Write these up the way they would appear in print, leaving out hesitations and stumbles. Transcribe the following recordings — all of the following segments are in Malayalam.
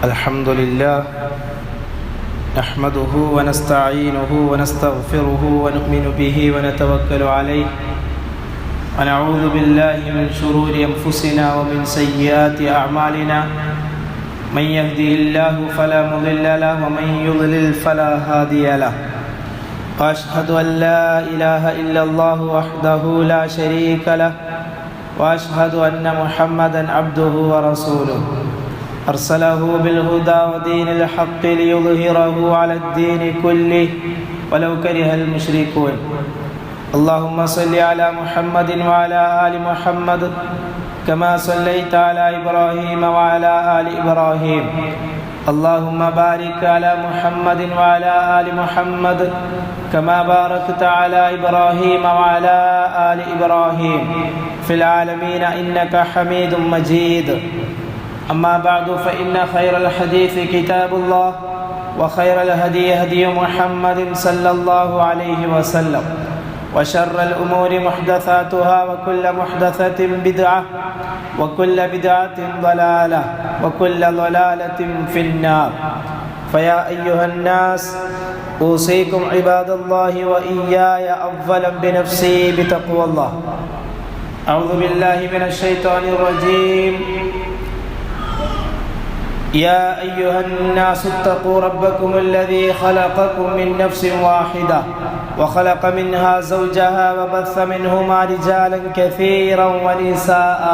الحمد لله نحمده ونستعينه ونستغفره ونؤمن به ونتوكل عليه ونعوذ بالله من شرور أنفسنا ومن سيئات أعمالنا من يهده الله فلا مضل له ومن يضلل فلا هادي له وأشهد أن لا إله إلا الله وحده لا شريك له وأشهد أن محمدا عبده ورسوله أرسله بالهدى ودين الحق ليظهره على الدين كله ولو كره المشركون اللهم صل على محمد وعلى آل محمد كما صليت على إبراهيم وعلى آل إبراهيم اللهم بارك على محمد وعلى آل محمد كما باركت على إبراهيم وعلى آل إبراهيم في العالمين إنك حميد مجيد أما بعد فإن خير الحديث كتاب الله وخير الهدي هدي محمد صلى الله عليه وسلم وشر الأمور محدثاتها وكل محدثة بدعة وكل بدعة ضلالة وكل ضلالة في النار فيا أيها الناس أوصيكم عباد الله وإياي أولا بنفسي بتقوى الله أعوذ بالله من الشيطان الرجيم يا أيها الناس اتقوا ربكم الذي خلقكم من نفس واحدة وخلق منها زوجها وبث منهما رجالا كثيرا ونساء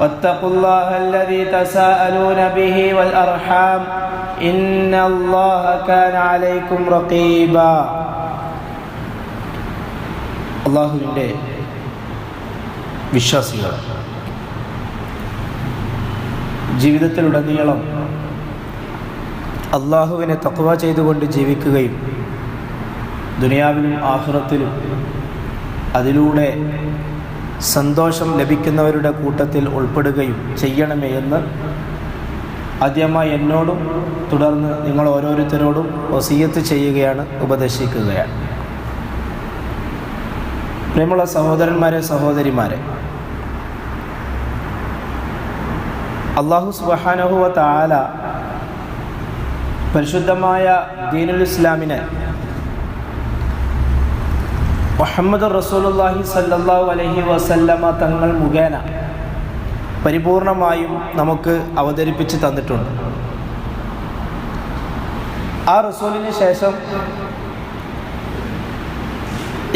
واتقوا الله الذي تساءلون به والأرحام إن الله كان عليكم رقيبا അല്ലാഹുവിൻ്റെ വിശ്വാസികൾ ജീവിതത്തിലുടനീളം അള്ളാഹുവിനെ തഖ്വ ചെയ്തുകൊണ്ട് ജീവിക്കുകയും ദുനിയാവിലും ആഖിറത്തിലും അതിലൂടെ സന്തോഷം ലഭിക്കുന്നവരുടെ കൂട്ടത്തിൽ ഉൾപ്പെടുകയും ചെയ്യണമേ എന്ന് ആദ്യമായി എന്നോടും തുടർന്ന് നിങ്ങൾ ഓരോരുത്തരോടും വസിയത്ത് ചെയ്യുകയാണ്, ഉപദേശിക്കുകയാണ്. പ്രിയമുള്ള സഹോദരന്മാരെ, സഹോദരിമാരെ, അല്ലാഹു സുബ്ഹാനഹു വ തആല പരിശുദ്ധമായ ദീനുൽ ഇസ്ലാമിനെ മുഹമ്മദ് റസൂലുള്ളാഹി സ്വല്ലല്ലാഹു അലൈഹി വസല്ലമ തങ്ങൾ മുഖേന പരിപൂർണമായും നമുക്ക് അവതരിപ്പിച്ച് തന്നിട്ടുണ്ട്. ആ റസൂലിന് ശേഷം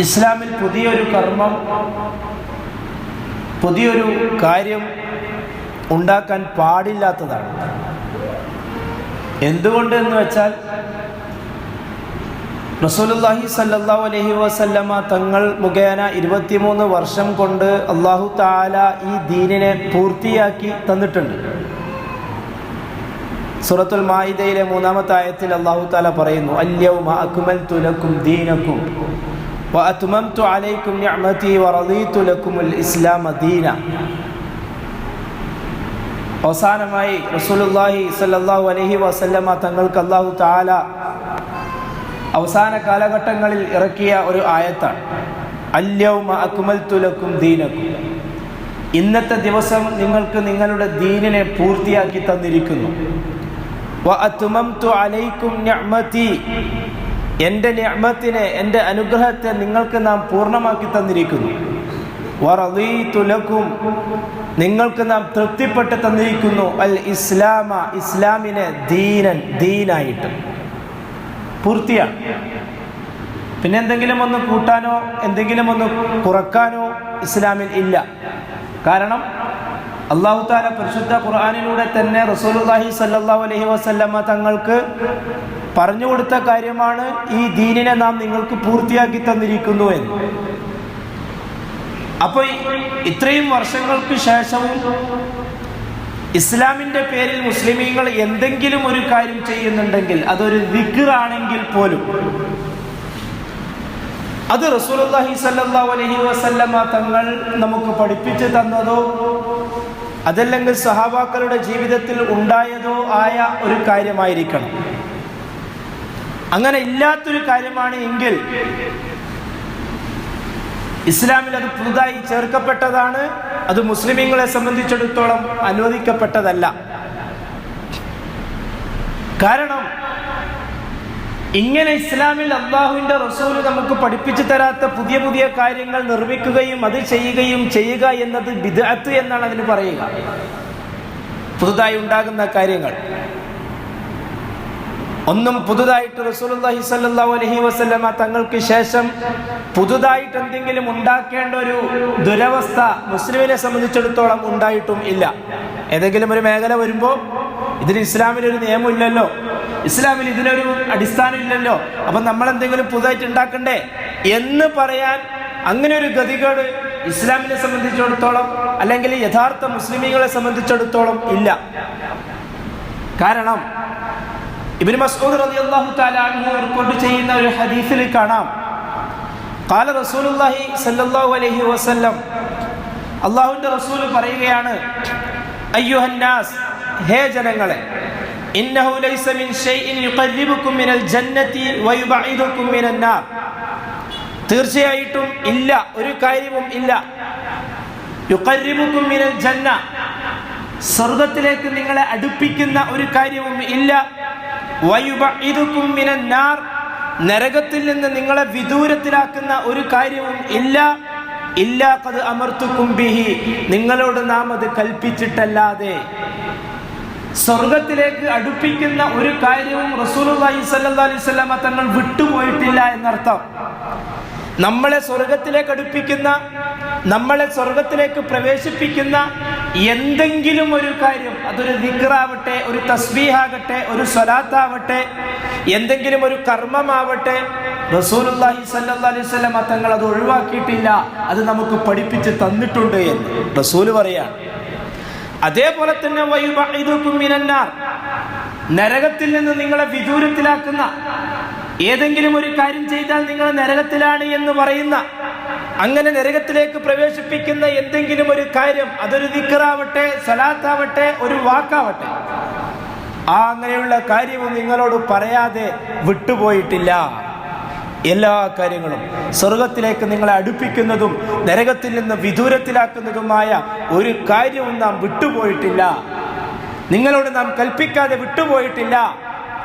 ഇസ്ലാമിൽ പുതിയൊരു കർമ്മം, പുതിയൊരു കാര്യം ഉണ്ടാക്കാൻ പാടില്ലാത്തതാണ്. എന്തുകൊണ്ട് എന്ന് വെച്ചാൽ റസൂലുള്ളാഹി സ്വല്ലല്ലാഹു അലൈഹി വസല്ലമ തങ്ങൾ മുഖേന 23 വർഷം കൊണ്ട് അല്ലാഹു തആല ഈ ദീനിനെ പൂർത്തിയാക്കി തന്നിട്ടുണ്ട്. സൂറത്തുൽ മാഇദയിലെ 3-ാമത്തെ ആയത്തിൽ അല്ലാഹു തആല പറയുന്നു, അൽയൗമ അക്മൽതു ലക്കും ദീനക്കും വഅത്മംതു അലൈക്കും നിഅമതി വറദീതു ലക്കുമുൽ ഇസ്ലാമ ദീന. അവസാനമായി റസൂലുള്ളാഹി സ്വല്ലല്ലാഹു അലൈഹി വസല്ലമ തങ്ങൾക്ക് അല്ലാഹു തആല അവസാന കാലഘട്ടങ്ങളിൽ ഇറക്കിയ ഒരു ആയത്താണ്, അൽയൗമ അക്മൽതു ലക്കും ദീനക്കും. ഇന്നത്തെ ദിവസം നിങ്ങൾക്ക് നിങ്ങളുടെ ദീനിനെ പൂർത്തിയാക്കി തന്നിരിക്കുന്നു. വഅത്മംതു അലൈക്കും നിഅമതി, എൻ്റെ നിഅമത്തിനെ, എൻ്റെ അനുഗ്രഹത്തെ നിങ്ങൾക്ക് നാം പൂർണ്ണമാക്കി തന്നിരിക്കുന്നു. വറദീതു ലക്കും, നിങ്ങൾക്ക് നാം തൃപ്തിപ്പെട്ട് തന്നിരിക്കുന്നു. അൽ ഇസ്ലാമ, ഇസ്ലാമിനെ ദീനൻ, ദീനായിട്ട് പൂർത്തിയാണ്. പിന്നെ എന്തെങ്കിലും ഒന്ന് കൂട്ടാനോ എന്തെങ്കിലും ഒന്ന് കുറക്കാനോ ഇസ്ലാമിൽ ഇല്ല. കാരണം അല്ലാഹു തആല പരിശുദ്ധ ഖുർആനിലൂടെ തന്നെ റസൂലുള്ളാഹി സ്വല്ലല്ലാഹു അലൈഹി വസല്ലമ തങ്ങൾക്ക് പറഞ്ഞു കൊടുത്ത കാര്യമാണ് ഈ ദീനിനെ നാം നിങ്ങൾക്ക് പൂർത്തിയാക്കി തന്നിരിക്കുന്നു എന്ന്. അപ്പോൾ ഇത്രയും വർഷങ്ങൾക്ക് ശേഷവും ഇസ്ലാമിന്റെ പേരിൽ മുസ്ലിമീങ്ങൾ എന്തെങ്കിലും ഒരു കാര്യം ചെയ്യുന്നുണ്ടെങ്കിൽ അതൊരു ദിക്റാണെങ്കിൽ പോലും അത് റസൂലുള്ളാഹി സ്വല്ലല്ലാഹു അലൈഹി വസല്ലമ തങ്ങൾ നമുക്ക് പഠിപ്പിച്ചു തന്നതോ അതല്ലെങ്കിൽ സഹാബാക്കളുടെ ജീവിതത്തിൽ ഉണ്ടായതോ ആയ ഒരു കാര്യമായിരിക്കണം. അങ്ങനെ ഇല്ലാത്തൊരു കാര്യമാണ് എങ്കിൽ ഇസ്ലാമിൽ അത് പുതുതായി ചേർക്കപ്പെട്ടതാണ്. അത് മുസ്ലിമീങ്ങളെ സംബന്ധിച്ചിടത്തോളം അനുവദിക്കപ്പെട്ടതല്ല. കാരണം ഇങ്ങനെ ഇസ്ലാമിൽ അള്ളാഹുവിന്റെ റസൂൽ നമുക്ക് പഠിപ്പിച്ചു തരാത്ത പുതിയ പുതിയ കാര്യങ്ങൾ നിർമ്മിക്കുകയും അത് ചെയ്യുക എന്നത് ബിദ്അത്ത് എന്നാണ് അതിന് പറയുക. പുതുതായി ഉണ്ടാകുന്ന കാര്യങ്ങൾ ഒന്നും പുതുതായിട്ട് റസൂലുള്ളാഹി സ്വല്ലല്ലാഹു അലൈഹി വസല്ലമ തങ്ങൾക്ക് ശേഷം പുതുതായിട്ട് എന്തെങ്കിലും ഉണ്ടാക്കേണ്ട ഒരു ദുരവസ്ഥ മുസ്ലിമിനെ സംബന്ധിച്ചിടത്തോളം ഉണ്ടായിട്ടും ഇല്ല. ഏതെങ്കിലും ഒരു മേഖല വരുമ്പോൾ ഇതിന് ഇസ്ലാമിലൊരു നിയമം ഇല്ലല്ലോ, ഇസ്ലാമിൽ ഇതിനൊരു അടിസ്ഥാനം ഇല്ലല്ലോ, അപ്പം നമ്മൾ എന്തെങ്കിലും പുതുതായിട്ട് ഉണ്ടാക്കണ്ടേ എന്ന് പറയാൻ അങ്ങനെ ഒരു ഗതികേട് ഇസ്ലാമിനെ സംബന്ധിച്ചിടത്തോളം അല്ലെങ്കിൽ യഥാർത്ഥ മുസ്ലിമീങ്ങളെ സംബന്ധിച്ചിടത്തോളം ഇല്ല. കാരണം ഇബ്നു മസ്ഊദ് റളിയല്ലാഹു തആല അൻഹു റിപ്പോർട്ട് ചെയ്യുന്ന ഒരു ഹദീസിൽ കാണാം, ഖാല റസൂലുള്ളാഹി സ്വല്ലല്ലാഹു അലൈഹി വസല്ലം, അല്ലാഹുവിന്റെ റസൂൽ പറയുകയാണ്, അയ്യുഹന്നാസ്, ഹേ ജനങ്ങളെ, ഇന്നഹു ലൈസ മിൻ ഷൈഇൻ യുഖർരിബുകും മിനൽ ജന്നതി വയുബഇദുകും മിനൻ നാർ, തീർച്ചയായിട്ടും ഇല്ല, ഒരു കാര്യവും ഇല്ല, യുഖർരിബുകും മിനൽ ജന്ന, സ്വർഗ്ഗത്തിലേക്ക് നിങ്ങളെ അടുപ്പിക്കുന്ന ഒരു കാര്യവും ഇല്ല, വയുബഇദുകും മിനൻ നാർ, നരകത്തിൽ നിന്ന് നിങ്ങളെ വിദൂരത്തിലാക്കുന്ന ഒരു കാര്യവും ഇല്ല, ഇല്ലാ ഖദ് അമർതുകും ബിഹി, നിങ്ങളോട് നാം അത് കൽപ്പിച്ചിട്ടല്ലാതെ. സ്വർഗത്തിലേക്ക് അടുപ്പിക്കുന്ന ഒരു കാര്യവും റസൂലുള്ളാഹി സ്വല്ലല്ലാഹു അലൈഹി വസല്ലമ തങ്ങൾ വിട്ടുപോയിട്ടില്ല എന്നർത്ഥം. നമ്മളെ സ്വർഗത്തിലേക്ക് അടുപ്പിക്കുന്ന, നമ്മളെ സ്വർഗത്തിലേക്ക് പ്രവേശിപ്പിക്കുന്ന എന്തെങ്കിലും ഒരു കാര്യം, അതൊരു ദിക്റാവട്ടെ, ഒരു തസ്ബീഹാകട്ടെ, ഒരു സ്വലാത്താവട്ടെ, എന്തെങ്കിലും ഒരു കർമ്മമാവട്ടെ, റസൂലുള്ളാഹി സ്വല്ലല്ലാഹു അലൈഹി വസല്ലമ തങ്ങൾ അത് ഒഴിവാക്കിയിട്ടില്ല, അത് നമുക്ക് പഠിപ്പിച്ച് തന്നിട്ടുണ്ട് എന്ന് റസൂൽ പറയാണ്. അതേപോലെ തന്നെ വയുബഇദുകും മിനൻ നാർ, നരകത്തിൽ നിന്ന് നിങ്ങളെ വിദൂരത്തിലാക്കുന്ന, ഏതെങ്കിലും ഒരു കാര്യം ചെയ്താൽ നിങ്ങൾ നരകത്തിലാണ് എന്ന് പറയുന്ന, അങ്ങനെ നരകത്തിലേക്ക് പ്രവേശിപ്പിക്കുന്ന എന്തെങ്കിലും ഒരു കാര്യം, അതൊരു ദിക്റാവട്ടെ, സലാത്താവട്ടെ, ഒരു വാക്കാവട്ടെ, അങ്ങനെയുള്ള കാര്യവും നിങ്ങളോട് പറയാതെ വിട്ടുപോയിട്ടില്ല. എല്ലാ കാര്യങ്ങളും സ്വർഗത്തിലേക്ക് നിങ്ങളെ അടുപ്പിക്കുന്നതും നരകത്തിൽ നിന്ന് വിദൂരത്തിലാക്കുന്നതുമായ ഒരു കാര്യവും നാം വിട്ടുപോയിട്ടില്ല, നിങ്ങളോട് നാം കൽപ്പിക്കാതെ വിട്ടുപോയിട്ടില്ല.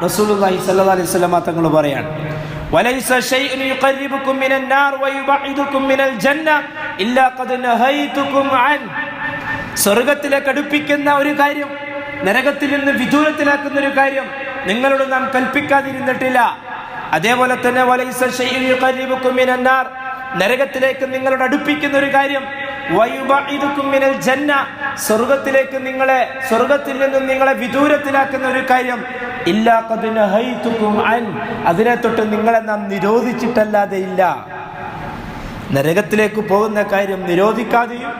റസൂലുള്ളാഹി സ്വല്ലല്ലാഹു അലൈഹി വസല്ലം തങ്ങൾ പറയാണ്, വലൈസ ശൈഉൻ യുഖർരിബുകും മിനൻ നാർ വയുബഇദുകും മിനൽ ജന്ന ഇല്ലാ ഖദ് നഹൈതുകും അൻ, സ്വർഗ്ഗത്തിലേക്ക് അടുപ്പിക്കുന്ന ഒരു കാര്യം, നരകത്തിൽ നിന്ന് വിദൂരത്തിലാക്കുന്ന ഒരു കാര്യം നിങ്ങളോട് നാം കൽപ്പിക്കാതിരുന്നിട്ടില്ല. അതേപോലെ തന്നെ വലൈസ ശൈഉൻ യുഖർരിബുകും മിനൻ നാർ, നരകത്തിലേക്ക് നിങ്ങളോട് അടുപ്പിക്കുന്ന ഒരു കാര്യം, വയുബഇദുകും മിനൽ ജന്ന, സ്വർഗ്ഗത്തിലേക്ക് നിങ്ങളെ, സ്വർഗ്ഗത്തിൽ നിന്നും നിങ്ങളെ വിദൂരത്തിലാക്കുന്ന ഒരു കാര്യം, ഇല്ലാ ഖദ് നഹൈതുകും അൻ, അതിനെ തൊട്ട് നിങ്ങളെ നാം നിരോധിച്ചിട്ടല്ലാതെ ഇല്ല. നരകത്തിലേക്ക് പോകുന്ന കാര്യം നിരോധിക്കാതെയും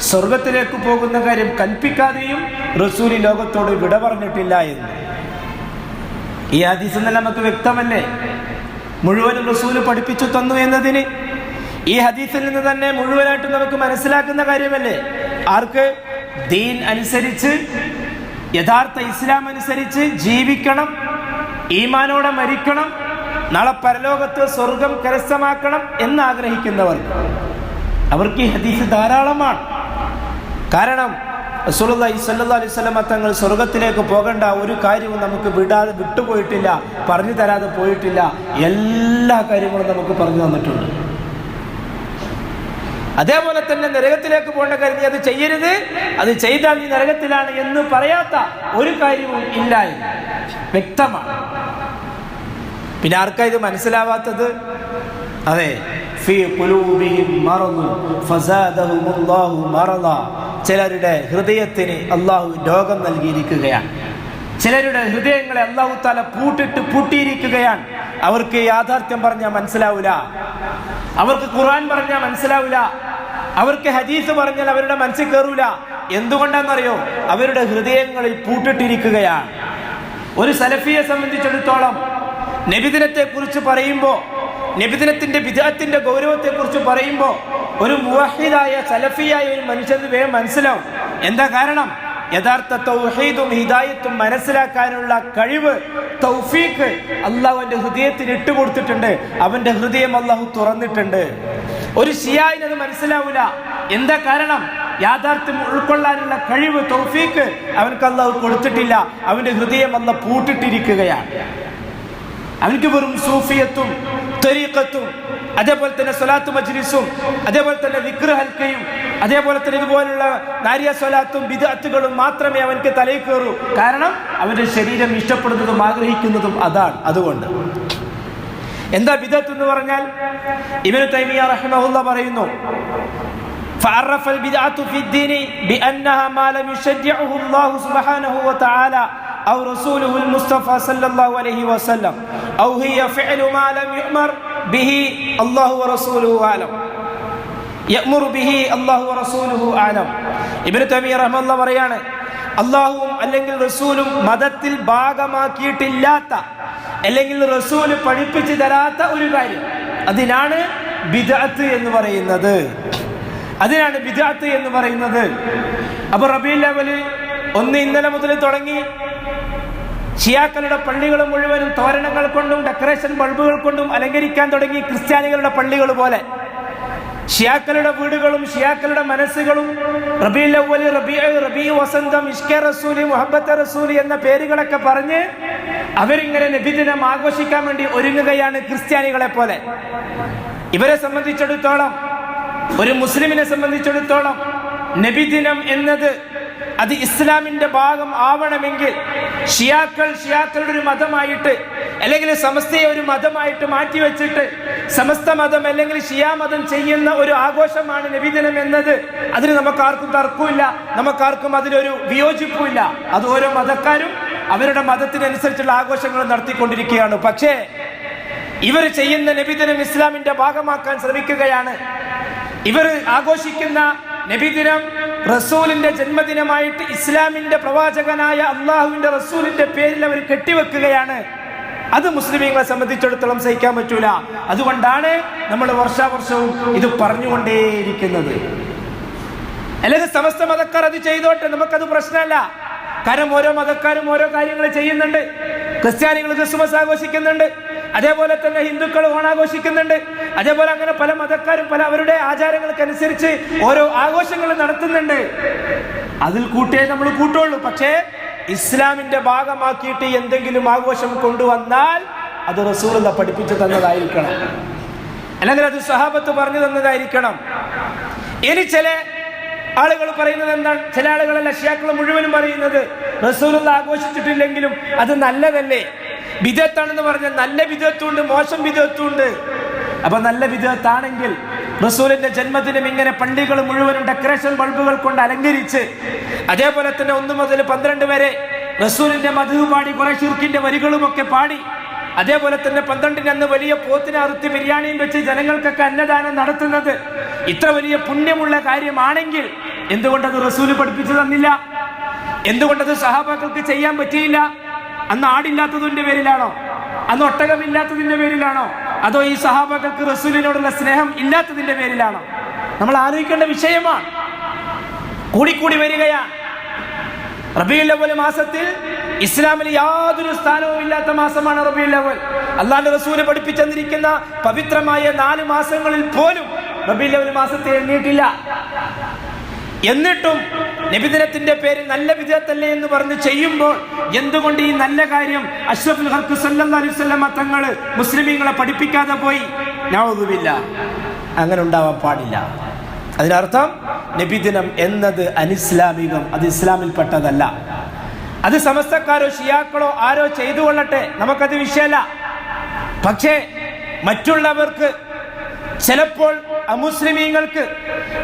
സ്വർഗ്ഗത്തിലേക്ക് പോകുന്ന കാര്യം കൽപ്പിക്കാതെയും റസൂൽ ലോകത്തോട് വിട പറഞ്ഞിട്ടില്ല എന്ന് ഈ ഹദീസിൽ നിന്ന് നമുക്ക് വ്യക്തമല്ലേ? മുഴുവനും റസൂൽ പഠിപ്പിച്ചു തന്നു എന്നതിന് ഈ ഹദീസിൽ നിന്ന് തന്നെ മുഴുവനായിട്ട് നമുക്ക് മനസ്സിലാക്കുന്ന കാര്യമല്ലേ? ആർക്ക്? ദീൻ അനുസരിച്ച്, യഥാർത്ഥ ഇസ്ലാം അനുസരിച്ച് ജീവിക്കണം, ഈമാനോടെ മരിക്കണം, നാളെ പരലോകത്ത് സ്വർഗം കരസ്ഥമാക്കണം എന്നാഗ്രഹിക്കുന്നവർക്ക് അവർക്ക് ഈ ഹദീസ് ധാരാളമാണ്. കാരണം റസൂലുള്ളാഹി സ്വല്ലല്ലാഹു അലൈഹി വസല്ലം തങ്ങൾ സ്വർഗത്തിലേക്ക് പോകേണ്ട ഒരു കാര്യവും നമുക്ക് വിട്ടുപോയിട്ടില്ല, പറഞ്ഞു തരാതെ പോയിട്ടില്ല. എല്ലാ കാര്യങ്ങളും നമുക്ക് പറഞ്ഞു തന്നിട്ടുണ്ട്. അതേപോലെ തന്നെ നരകത്തിലേക്ക് പോകേണ്ട കാര്യം, അത് ചെയ്യരുത്, അത് ചെയ്താൽ നീ നരകത്തിലാണ് എന്ന് പറയാത്ത ഒരു കാര്യവും ഇല്ല എന്ന് വ്യക്തമാണ്. പിന്നെ ആർക്കാ ഇത് മനസ്സിലാവാത്തത്? അതെ, ഫീ ഖുലൂബിഹിം മറദുൻ ഫസാദഹുമുല്ലാഹു മറദ, ചിലരുടെ ഹൃദയത്തിന് അള്ളാഹു രോഗം നൽകിയിരിക്കുകയാണ്, ചിലരുടെ ഹൃദയങ്ങളെ അള്ളാഹു തആല പൂട്ടിയിരിക്കുകയാണ്. അവർക്ക് യാഥാർത്ഥ്യം പറഞ്ഞാൽ മനസ്സിലാവില്ല, അവർക്ക് ഖുർആൻ പറഞ്ഞാൽ മനസ്സിലാവില്ല, അവർക്ക് ഹദീസ് പറഞ്ഞാൽ അവരുടെ മനസ്സിൽ കയറൂല. എന്തുകൊണ്ടാണെന്നറിയോ? അവരുടെ ഹൃദയങ്ങളിൽ പൂട്ടിട്ടിരിക്കുകയാണ്. ഒരു സലഫിയെ സംബന്ധിച്ചിടത്തോളം നബിദിനത്തെ കുറിച്ച് പറയുമ്പോൾ, നബിദിനത്തിന്റെ ബിദ്അത്തിന്റെ ഗൗരവത്തെ കുറിച്ച് പറയുമ്പോൾ ഒരു മുവഹിദായ സലഫിയായ ഒരു മനുഷ്യന് വേഗം മനസ്സിലാവും. എന്താ കാരണം? യഥാർത്ഥ തൗഹീദും ഹിദായത്തും മനസ്സിലാക്കാനുള്ള കഴിവ്, തൗഫീഖ് അള്ളാഹു അവന്റെ ഹൃദയത്തിന് ഇട്ടുകൊടുത്തിട്ടുണ്ട്. അവന്റെ ഹൃദയം അള്ളാഹു തുറന്നിട്ടുണ്ട്. ഒരു ശിയായിന് അത് മനസ്സിലാവൂല. എന്താ കാരണം? യാഥാർത്ഥ്യം ഉൾക്കൊള്ളാനുള്ള കഴിവ്, തൗഫീഖ് അവൻക്ക് അള്ളാഹു കൊടുത്തിട്ടില്ല. അവന്റെ ഹൃദയം അള്ളാഹു പൂട്ടിട്ടിരിക്കുകയാണ്. അവൻക്ക് വെറും സൂഫിയത്തും തരീഖത്തും അതേപോലെ തന്നെ സ്വലാത്ത് മജ്ലിസും അതേപോലെ തന്നെ ദിക്റ് ഹൽക്കയും അതേപോലെ തന്നെ ഇതുപോലുള്ള നാരിയ സ്വലാത്തും ബിദ്അത്തുകളും മാത്രമേ അവൻക്ക് തലയിൽ കയറൂ. കാരണം അവന്റെ ശരീരം ഇഷ്ടപ്പെടുന്നതും ആഗ്രഹിക്കുന്നതും അതാണ്. അതുകൊണ്ട് എന്താ ബിദ്അത്ത് എന്ന് പറഞ്ഞാൽ? ഇബ്നു തൈമിയ റഹിമഹുല്ലാഹ് പറയുന്നു, فعرف البدعة في الدين بأنها ما لم يشجعه الله سبحانه وتعالى أو رسوله المصطفى صلى الله عليه وسلم أو هي فعل ما لم يؤمر به الله ورسوله أعلم يأمر به الله ورسوله أعلم. ഇബ്നു തൈമിയ റഹിമഹുല്ലാഹ് പറയാണ്, അല്ലാഹുവും അല്ലെങ്കിൽ റസൂലും മതത്തിൽ ഭാഗമാക്കിയിട്ടില്ലാത്ത അല്ലെങ്കിൽ റസൂല് പഠിപ്പിച്ചു തരാത്ത ഒരു കാര്യം, അതിനാണ് ബിദ്അത്ത് എന്ന് പറയുന്നത്. അതിനാണ് ബിദ്അത്ത് എന്ന് പറയുന്നത്. അപ്പൊ റബീഉൽ അവ്വൽ 1 ഇന്നലെ മുതൽ തുടങ്ങി ഷിയാക്കളുടെ പള്ളികൾ മുഴുവനും തോരണങ്ങൾ കൊണ്ടും ഡെക്കറേഷൻ ബൾബുകൾ കൊണ്ടും അലങ്കരിക്കാൻ തുടങ്ങി. ക്രിസ്ത്യാനികളുടെ പള്ളികൾ പോലെ ഷിയാക്കളുടെ വീടുകളും ഷിയാക്കളുടെ മനസ്സുകളും റബീഉൽ അവ്വൽ, റബീഉ വസന്തം, ഇഷ്കെ റസൂലി, മുഹബ്ബത്തെ റസൂലി എന്ന പേരുകളൊക്കെ പറഞ്ഞ് അവരിങ്ങനെ നബിദിനം ആഘോഷിക്കാൻ വേണ്ടി ഒരുങ്ങുകയാണ്, ക്രിസ്ത്യാനികളെ പോലെ. ഇവരെ സംബന്ധിച്ചിടത്തോളം, ഒരു മുസ്ലിമിനെ സംബന്ധിച്ചിടത്തോളം നബിദിനം എന്നത് അത് ഇസ്ലാമിന്റെ ഭാഗം ആവണമെങ്കിൽ ഷിയാക്കളുടെ ഒരു മതമായിട്ട് അല്ലെങ്കിൽ സമസ്തയെ ഒരു മതമായിട്ട് മാറ്റിവെച്ചിട്ട് സമസ്ത മതം അല്ലെങ്കിൽ ഷിയാ മതം ചെയ്യുന്ന ഒരു ആഘോഷമാണ് നബിദിനം എന്നത്, അതിന് നമുക്കാർക്കും തർക്കമില്ല, നമുക്കാർക്കും അതിലൊരു വിയോജിപ്പുമില്ല. അത് ഓരോ മതക്കാരും അവരുടെ മതത്തിനനുസരിച്ചുള്ള ആഘോഷങ്ങൾ നടത്തിക്കൊണ്ടിരിക്കുകയാണ്. പക്ഷേ ഇവർ ചെയ്യുന്ന നബിദിനം ഇസ്ലാമിന്റെ ഭാഗമാക്കാൻ ശ്രമിക്കുകയാണ്. ഇവർ ആഘോഷിക്കുന്ന നബിദിനം റസൂലിന്റെ ജന്മദിനമായിട്ട് ഇസ്ലാമിന്റെ പ്രവാചകനായ അള്ളാഹുവിന്റെ റസൂലിന്റെ പേരിൽ അവർ കെട്ടിവെക്കുകയാണ്. അത് മുസ്ലിമീങ്ങളെ സംബന്ധിച്ചിടത്തോളം സഹിക്കാൻ പറ്റൂല. അതുകൊണ്ടാണ് നമ്മൾ വർഷാവർഷവും ഇത് പറഞ്ഞുകൊണ്ടേയിരിക്കുന്നത്. അല്ലെങ്കിൽ സമസ്ത മതക്കാർ അത് ചെയ്തോട്ടെ, നമുക്കത് പ്രശ്നമല്ല. കാരണം ഓരോ മതക്കാരും ഓരോ കാര്യങ്ങൾ ചെയ്യുന്നുണ്ട്. ക്രിസ്ത്യാനികൾ ക്രിസ്മസ് ആഘോഷിക്കുന്നുണ്ട്, അതേപോലെ തന്നെ ഹിന്ദുക്കൾ ഓണാഘോഷിക്കുന്നുണ്ട്, അതേപോലെ അങ്ങനെ പല മതക്കാരും പല അവരുടെ ആചാരങ്ങൾക്കനുസരിച്ച് ഓരോ ആഘോഷങ്ങൾ നടത്തുന്നുണ്ട്. അതിൽ കൂട്ടിയേ നമ്മൾ കൂട്ടുള്ളൂ. പക്ഷേ ഇസ്ലാമിന്റെ ഭാഗമാക്കിയിട്ട് എന്തെങ്കിലും ആഘോഷം കൊണ്ടുവന്നാൽ അത് റസൂലുള്ള പഠിപ്പിച്ചു തന്നതായിരിക്കണം, അല്ലെങ്കിൽ അത് സഹാബത്ത് പറഞ്ഞു തന്നതായിരിക്കണം. ഇനി ചില ആളുകൾ പറയുന്നത് എന്താണ്? ചില ആളുകളല്ല, ഷിയാക്കൾ മുഴുവനും പറയുന്നത് റസൂലുള്ള ആഘോഷിച്ചിട്ടില്ലെങ്കിലും അത് നല്ലതല്ലേ. ബിദ്അത്താണെന്ന് പറഞ്ഞാൽ നല്ല ബിദ്അത്തുണ്ട്, മോശം ബിദ്അത്തുണ്ട്. അപ്പൊ നല്ല ബിദ്അത്താണെങ്കിൽ റസൂലിന്റെ ജന്മദിനം ഇങ്ങനെ പള്ളികൾ മുഴുവനും ഡെക്കറേഷൻ ബൾബുകൾ കൊണ്ട് അലങ്കരിച്ച് അതേപോലെ തന്നെ 1 മുതൽ 12 വരെ റസൂലിന്റെ മദ്ഹ് പാടി കുറെ ശിർക്കിന്റെ വരികളുമൊക്കെ പാടി അതേപോലെ തന്നെ 12-ന് അന്ന് വലിയ പോത്തിനെ അറുത്ത് ബിരിയാണിയും വെച്ച് ജനങ്ങൾക്കൊക്കെ അന്നദാനം നടത്തുന്നത് ഇത്ര വലിയ പുണ്യമുള്ള കാര്യമാണെങ്കിൽ എന്തുകൊണ്ടത് റസൂല് പഠിപ്പിച്ചു തന്നില്ല? എന്തുകൊണ്ടത് സഹാബാക്കൾക്ക് ചെയ്യാൻ പറ്റിയില്ല? അന്ന് ആടില്ലാത്തതിന്റെ പേരിലാണോ? അന്ന് ഒട്ടകമില്ലാത്തതിന്റെ പേരിലാണോ? അതോ ഈ സഹാബാക്കൾക്ക് റസൂലിനോടുള്ള സ്നേഹം ഇല്ലാത്തതിന്റെ പേരിലാണോ? നമ്മൾ ആലോചിക്കേണ്ട വിഷയമാണ്. കൂടിക്കൂടി വരികയാണ്. റബീഉൽ അവ്വൽ മാസത്തിൽ ഇസ്ലാമിൽ യാതൊരു സ്ഥാനവും ഇല്ലാത്ത മാസമാണ് റബീഉൽ അവ്വൽ. അല്ലാഹുവിന്റെ റസൂല് പഠിപ്പിച്ചെന്നിരിക്കുന്ന പവിത്രമായ 4 മാസങ്ങളിൽ പോലും റബീഉൽ അവ്വൽ മാസത്തെ എണ്ണിയിട്ടില്ല. എന്നിട്ടും നബിദിനത്തിന്റെ പേരിൽ നല്ല ബിദ്അത്തല്ലേ എന്ന് പറഞ്ഞ് ചെയ്യുമ്പോൾ എന്തുകൊണ്ട് ഈ നല്ല കാര്യം അഷ്റഫുൽ ഖൽഖ് സല്ലല്ലാഹു അലൈഹി വസല്ലം തങ്ങൾ മുസ്ലിമീങ്ങളെ പഠിപ്പിക്കാതെ പോയി? നഊദുബില്ലാഹ്, അങ്ങനെ ഉണ്ടാവാൻ പാടില്ല. അതിനർത്ഥം നബിദിനം എന്നത് അനിസ്ലാമികം, അത് ഇസ്ലാമിൽപ്പെട്ടതല്ല. അത് സമസ്തക്കാരോ ഷിയാക്കളോ ആരോ ചെയ്തു കൊള്ളട്ടെ, നമുക്കത് വിഷയമല്ല. പക്ഷേ മറ്റുള്ളവർക്ക്, ചിലപ്പോൾ അമുസ്ലിമീങ്ങൾക്ക്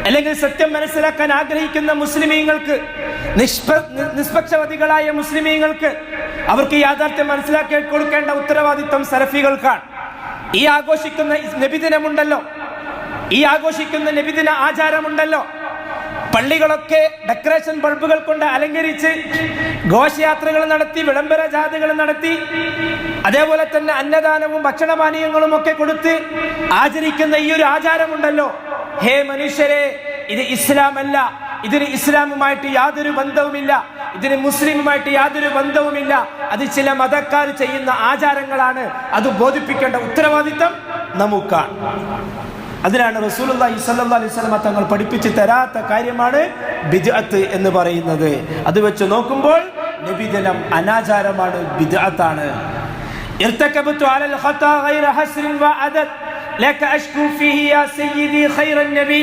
അല്ലെങ്കിൽ സത്യം മനസ്സിലാക്കാൻ ആഗ്രഹിക്കുന്ന മുസ്ലിമീങ്ങൾക്ക്, നിഷ്പക്ഷവാദികളായ മുസ്ലിമീങ്ങൾക്ക് അവർക്ക് യാഥാർത്ഥ്യം മനസ്സിലാക്കി കൊടുക്കേണ്ട ഉത്തരവാദിത്വം സലഫികൾക്കാണ്. ഈ ആഘോഷിക്കുന്ന നബിദിനമുണ്ടല്ലോ, ഈ ആഘോഷിക്കുന്ന നബിദിന ആചാരമുണ്ടല്ലോ, പള്ളികളൊക്കെ ഡെക്കറേഷൻ ബൾബുകൾ കൊണ്ട് അലങ്കരിച്ച് ഘോഷയാത്രകൾ നടത്തി, വിളംബര ജാഥകൾ നടത്തി, അതേപോലെ തന്നെ അന്നദാനവും ഭക്ഷണപാനീയങ്ങളും ഒക്കെ കൊടുത്ത് ആചരിക്കുന്ന ഈ ഒരു ആചാരമുണ്ടല്ലോ, ഹേ മനുഷ്യരെ, ഇത് ഇസ്ലാമല്ല, ഇതിന് ഇസ്ലാമുമായിട്ട് യാതൊരു ബന്ധവുമില്ല, ഇതിന് മുസ്ലിമുമായിട്ട് യാതൊരു ബന്ധവുമില്ല, അത് ചില മതക്കാർ ചെയ്യുന്ന ആചാരങ്ങളാണ്, അത് ബോധിപ്പിക്കേണ്ട ഉത്തരവാദിത്തം നമുക്കാണ്. അതിനാണ് റസൂലുള്ളാഹി സ്വല്ലല്ലാഹു അലൈഹി വസല്ലം തങ്ങൾ പഠിപ്പിച്ചു തരാത്ത കാര്യമാണ് ബിദ്അത്ത് എന്ന് പറയുന്നത്. അത് വെച്ച് നോക്കുമ്പോൾ നബിദിനം അനാചാരമാണ്, ബിദ്അത്താണ്. ഇർതകബതു അലൽ ഖതാ ഗൈറ ഹസ്രിൻ വഅദദ് ലക അഷ്കു ഫീഹി യാ സയ്യിദി ഖൈറൻ നബി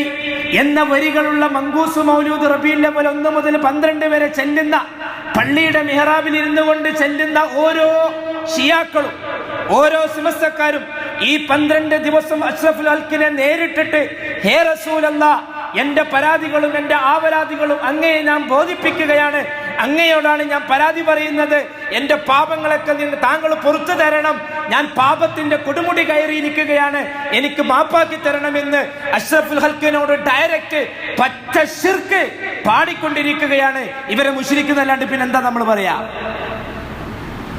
എന്ന വരികളുള്ള മങ്കൂസ് മൗലൂദ് റബീഉൽ അവ്വൽ 1 മുതൽ 12 വരെ ചെല്ലുന്ന, പള്ളിയുടെ മിഹ്റാബിൽ ഇരുന്നു കൊണ്ട് ചെല്ലുന്ന ഓരോ ഷിയാക്കളും ഓരോ സമസ്തക്കാരും ഈ 12 ദിവസം അഷ്റഫുൽ ഹൽക്കിനെ നേരിട്ടിട്ട്, ഹേ റസൂലല്ലാഹ്, എന്റെ പരാതികളും എന്റെ ആവലാതികളും അങ്ങയെ ഞാൻ ബോധിപ്പിക്കുകയാണ്, അങ്ങയോടാണ് ഞാൻ പരാതി പറയുന്നത്, എന്റെ പാപങ്ങളൊക്കെ താങ്കൾ പുറത്തു തരണം, ഞാൻ പാപത്തിന്റെ കൊടുമുടി കയറിയിരിക്കുകയാണ്, എനിക്ക് മാപ്പാക്കി തരണമെന്ന് അഷ്റഫുൽ ഹൽക്കിനോട് ഡയറക്റ്റ് പച്ച ശിർക്ക് പാടിക്കൊണ്ടിരിക്കുകയാണ്. ഇവരെ മുശ്രിക്കുന്നല്ലാണ്ട് പിന്നെ എന്താ നമ്മൾ പറയാ?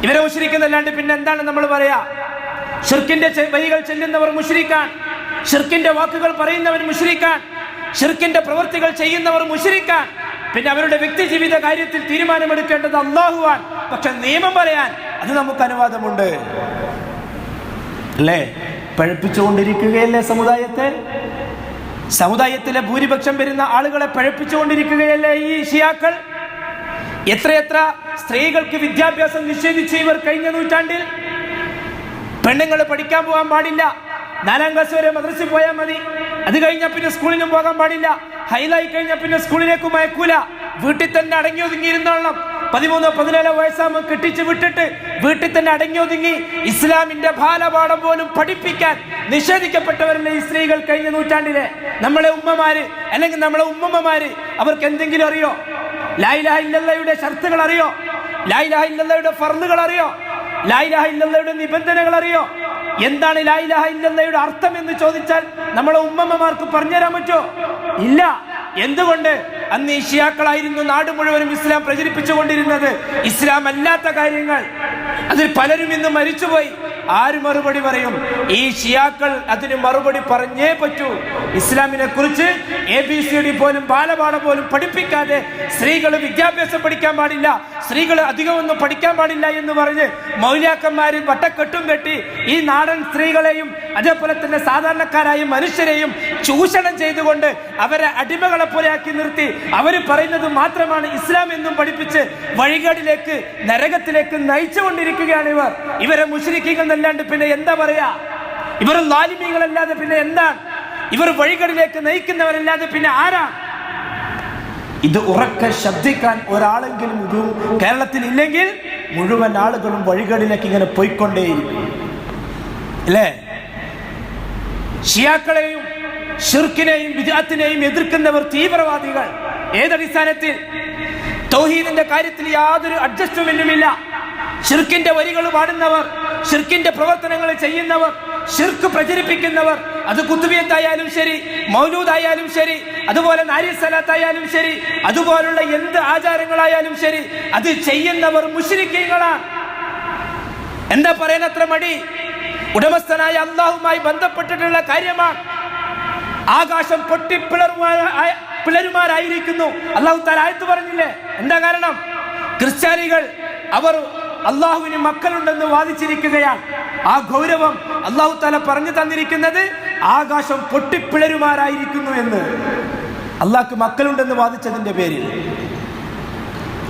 ഇവരെ മുശ്രിക്കുന്നല്ലാണ്ട് പിന്നെ എന്താണ് നമ്മൾ പറയാ? ഷിർക്കിന്റെ വരികൾ ചെല്ലുന്നവർ മുശ്രിക്കാൻ, ഷിർക്കിന്റെ വാക്കുകൾ പറയുന്നവർ മുശ്രിക്കാൻ, ഷിർക്കിന്റെ പ്രവൃത്തികൾ ചെയ്യുന്നവർ മുശ്രിക്കാൻ. പിന്നെ അവരുടെ വ്യക്തി ജീവിത കാര്യത്തിൽ തീരുമാനമെടുക്കേണ്ടത് അല്ലാഹുവാൻ. പക്ഷെ നിയമം പറയാൻ അത് നമുക്ക് അനുവാദമുണ്ട് അല്ലേ? പഴപ്പിച്ചുകൊണ്ടിരിക്കുകയല്ലേ സമുദായത്തിലെ ഭൂരിപക്ഷം വരുന്ന ആളുകളെ പഴപ്പിച്ചുകൊണ്ടിരിക്കുകയല്ലേ ഈ ഷിയാക്കൾ? എത്രയെത്ര സ്ത്രീകൾക്ക് വിദ്യാഭ്യാസം നിഷേധിച്ചു ഇവർ കഴിഞ്ഞ നൂറ്റാണ്ടിൽ. പെണ്ണുങ്ങൾ പഠിക്കാൻ പോകാൻ പാടില്ല, 4ാം ക്ലാസ് വരെ മദ്രസയിൽ പോയാൽ മതി, അത് കഴിഞ്ഞാൽ പിന്നെ സ്കൂളിലും പോകാൻ പാടില്ല, ഹൈലായി കഴിഞ്ഞാൽ പിന്നെ സ്കൂളിലേക്കും അയക്കൂല, വീട്ടിൽ തന്നെ അടങ്ങി ഒതുങ്ങിയിരുന്നോളണം, 13-14 വയസ്സാകുമ്പോൾ കെട്ടിച്ച് വിട്ടിട്ട് വീട്ടിൽ തന്നെ അടങ്ങി ഒതുങ്ങി ഇസ്ലാമിന്റെ ബാലപാഠം പോലും പഠിപ്പിക്കാൻ നിഷേധിക്കപ്പെട്ടവരല്ലേ ഈ സ്ത്രീകൾ കഴിഞ്ഞ നൂറ്റാണ്ടിലെ? നമ്മളെ ഉമ്മമാര് അല്ലെങ്കിൽ നമ്മളെ ഉമ്മമ്മമാര് അവർക്ക് എന്തെങ്കിലും അറിയോ? ലാ ഇലാഹ ഇല്ലല്ലാഹയുടെ ഷർത്തുകൾ അറിയോ? ലാ ഇലാഹ ഇല്ലല്ലാഹയുടെ ഫർളുകൾ അറിയോ? ലാ ഇലാഹ ഇല്ലല്ലാഹയുടെ നിബന്ധനകൾ അറിയോ? എന്താണ് ലാ ഇലാഹ ഇല്ലല്ലാഹയുടെ അർത്ഥം എന്ന് ചോദിച്ചാൽ നമ്മളെ ഉമ്മമ്മമാർക്ക് പറഞ്ഞുതരാൻ പറ്റുമോ? ഇല്ല. എന്തുകൊണ്ട്? അന്ന് ഈ ഷിയാക്കളായിരുന്നു നാട് മുഴുവനും ഇസ്ലാം പ്രചരിപ്പിച്ചുകൊണ്ടിരുന്നത്. ഇസ്ലാം അല്ലാത്ത കാര്യങ്ങൾ അതിൽ പലരും ഇന്ന് മരിച്ചുപോയി. ആര് മറുപടി പറയും? ഈ ഷിയാക്കൾ അതിന് മറുപടി പറഞ്ഞേ പറ്റൂ. ഇസ്ലാമിനെ കുറിച്ച് ABCD പോലും ബാലപാഠം പോലും പഠിപ്പിക്കാതെ സ്ത്രീകൾ വിദ്യാഭ്യാസം പഠിക്കാൻ പാടില്ല, സ്ത്രീകൾ അധികമൊന്നും പഠിക്കാൻ പാടില്ല എന്ന് പറഞ്ഞ് മൗലിയാക്കന്മാരും വട്ടക്കെട്ടും കെട്ടി ഈ നാടൻ സ്ത്രീകളെയും അതേപോലെ തന്നെ സാധാരണക്കാരായ മനുഷ്യരെയും ചൂഷണം ചെയ്തുകൊണ്ട് അവരെ അടിമകളെ പോലെയാക്കി നിർത്തി അവർ പറയുന്നത് മാത്രമാണ് ഇസ്ലാം എന്നും പഠിപ്പിച്ച് വഴികേടിലേക്ക്, നരകത്തിലേക്ക് നയിച്ചുകൊണ്ടിരിക്കുകയാണ് ഇവരെ മുശ്രിക്കുകൾ എന്നല്ലാണ്ട് പിന്നെ എന്താ പറയാ? ഇവർ ലാലിമീങ്ങളല്ലാതെ പിന്നെ എന്താണ്? ഇവർ വഴികളിലേക്ക് നയിക്കുന്നവരല്ലാതെ പിന്നെ ആരാ? ഇത് ഉറക്കെ ശബ്ദിക്കാൻ ഒരാളെങ്കിലും കേരളത്തിൽ ഇല്ലെങ്കിൽ മുഴുവൻ ആളുകളും വഴികളിലേക്ക് ഇങ്ങനെ പോയിക്കൊണ്ടേയിരിക്കും അല്ലേ? ഷിയാക്കളെയും ഷിർക്കിനെയും ബിദ്അത്തിനെയും എതിർക്കുന്നവർ തീവ്രവാദികൾ. ഏതടിസ്ഥാനത്തിൽ? തൗഹീദിന്റെ കാര്യത്തിൽ യാതൊരു അഡ്ജസ്റ്റ്മെന്റുമില്ല. ഷിർക്കിന്റെ വരികൾ പാടുന്നവർ, ഷിർക്കിന്റെ പ്രവർത്തനങ്ങൾ ചെയ്യുന്നവർ, ഷിർക്ക് പ്രചരിപ്പിക്കുന്നവർ, അത് കുത്തുബിയത്തായാലും ശരി, മൗലൂദായാലും ശരി, അതുപോലെ നാരി സലാത്തായാലും ശരി, അതുപോലുള്ള എന്ത് ആചാരങ്ങളായാലും ശരി, അത് ചെയ്യുന്നവർ മുശ്രിക്കുകളാണ്. എന്താ പറയാനത്ര മടി? ഉടമസ്ഥനായ അല്ലാഹുമായി ബന്ധപ്പെട്ടിട്ടുള്ള കാര്യമാണ്. ആകാശം പൊട്ടി പിളരുമാറായിരിക്കുന്നു അല്ലാഹു തആല ആയത്ത് പറഞ്ഞില്ലേ? എന്താ കാരണം? ക്രിസ്ത്യാനികൾ അവർ അള്ളാഹുവിന് മക്കളുണ്ടെന്ന് വാദിച്ചിരിക്കുകയാണ്. ആ ഗൗരവം അല്ലാഹു തആല പറഞ്ഞു തന്നിരിക്കുന്നത് ആകാശം പൊട്ടിപ്പിളരുമാറായിരിക്കുന്നു എന്ന്. അള്ളാഹ്ക്ക് മക്കളുണ്ടെന്ന് വാദിച്ചതിന്റെ പേരിൽ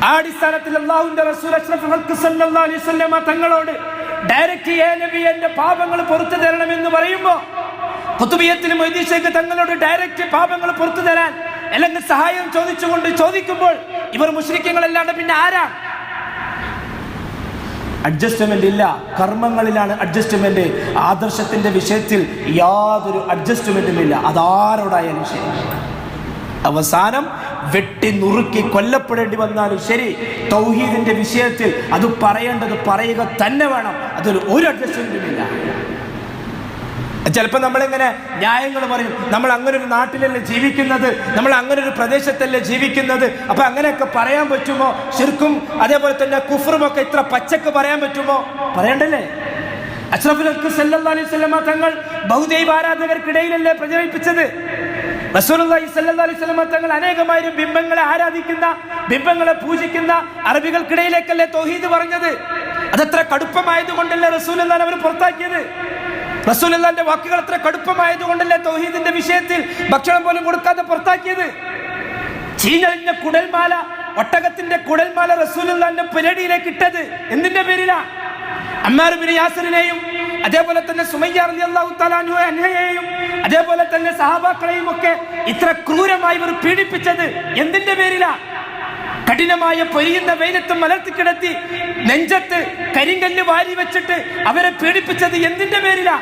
ആ അടിസ്ഥാനത്തിൽ അല്ലാഹുവിന്റെ റസൂൽ അഷ്റഫുൽ ഖൽഖ് സല്ലല്ലാഹു അലൈഹി വസല്ലം തങ്ങളോട് ഡയറക്റ്റ് യാ നബി എന്റെ പാപങ്ങൾ പുറത്തു തരണമെന്ന് പറയുമ്പോൾ ഖുതുബിയത്തിലും മൊയ്തീശയ്ക്ക് തങ്ങളോട് ഡയറക്റ്റ് പാപങ്ങൾ പുറത്തു തരാൻ അല്ലെങ്കിൽ സഹായം ചോദിക്കുമ്പോൾ ഇവർ മുശ്രിക്കുകളല്ലാണ്ട് പിന്നെ ആരാ? അഡ്ജസ്റ്റ്മെന്റ് ഇല്ല. കർമ്മങ്ങളിലാണ് അഡ്ജസ്റ്റ്മെന്റ്. ആദർശത്തിന്റെ വിഷയത്തിൽ യാതൊരു അഡ്ജസ്റ്റ്മെന്റും ഇല്ല. അതാരോടായാലും ശരി, അവസാനം വെട്ടി നുറുക്കി കൊല്ലപ്പെടേണ്ടി വന്നാലും ശരി, തൗഹീദിന്റെ വിഷയത്തിൽ അത് പറയേണ്ടത് പറയുക തന്നെ വേണം. അതിൽ ഒരു അഡ്ജസ്റ്റ്മെന്റും ഇല്ല. ചിലപ്പോൾ നമ്മളിങ്ങനെ ന്യായങ്ങൾ പറയും, നമ്മൾ അങ്ങനെ ഒരു നാട്ടിലല്ലേ ജീവിക്കുന്നത്, നമ്മൾ അങ്ങനെ ഒരു പ്രദേശത്തല്ലേ ജീവിക്കുന്നത്, അപ്പൊ അങ്ങനെയൊക്കെ പറയാൻ പറ്റുമോ? ശിർക്കും അതേപോലെ തന്നെ കുഫറും ഒക്കെ ഇത്ര പച്ചക്ക് പറയാൻ പറ്റുമോ? പറയണ്ടല്ലേ? അഷ്റഫുൽ ഖൽഖ് സല്ലല്ലാഹു അലൈഹി വസല്ലമ തങ്ങൾ ബഹുദൈവ ആരാധകർക്കിടയിലല്ലേ പ്രചരിപ്പിച്ചത്. റസൂലുള്ളാഹി സ്വല്ലല്ലാഹു അലൈഹി വസല്ലമ തങ്ങൾ അനേകമായിരം ബിംബങ്ങളെ ആരാധിക്കുന്ന, ബിംബങ്ങളെ പൂജിക്കുന്ന അറബികൾക്കിടയിലേക്കല്ലേ തൗഹീദ് പറഞ്ഞത്. അതത്ര കടുപ്പമായത് കൊണ്ടല്ലേ റസൂലുള്ളാഹിനെ അവർ പുറത്താക്കിയത്. റസൂലുള്ളാഹിന്റെ വാക്കുകൾ അത്ര കടുപ്പമായത് കൊണ്ടല്ലേ തൗഹീദിന്റെ വിഷയത്തിൽ ഭക്ഷണം പോലും കൊടുക്കാതെ പുറത്താക്കിയത്. ചീഞ്ഞളിഞ്ഞ കുടൽമാല, ഒട്ടകത്തിന്റെ കുടൽമാല റസൂലുള്ളാഹിന്റെ പെരടിയിലേക്ക് ഇട്ടത് എന്തിന്റെ പേരിലാ? അമ്മാർ ഇബ്നു യാസിറിനെയും അതേപോലെ തന്നെ സുമയ്യ റളിയല്ലാഹു തആല അൻഹയെയും അതേപോലെ തന്നെ സഹാബാക്കളെയും ഒക്കെ ഇത്ര ക്രൂരമായി ഇവർ പീഡിപ്പിച്ചത് എന്തിന്റെ പേരിലാ? കഠിനമായ പൊരിയുന്ന വെയിലത്തും മലർത്തിക്കിടത്തി നെഞ്ചത്ത് കരിങ്കല്ല് വാരി വെച്ചിട്ട് അവരെ പീഡിപ്പിച്ചത് എന്തിന്റെ പേരിലാ?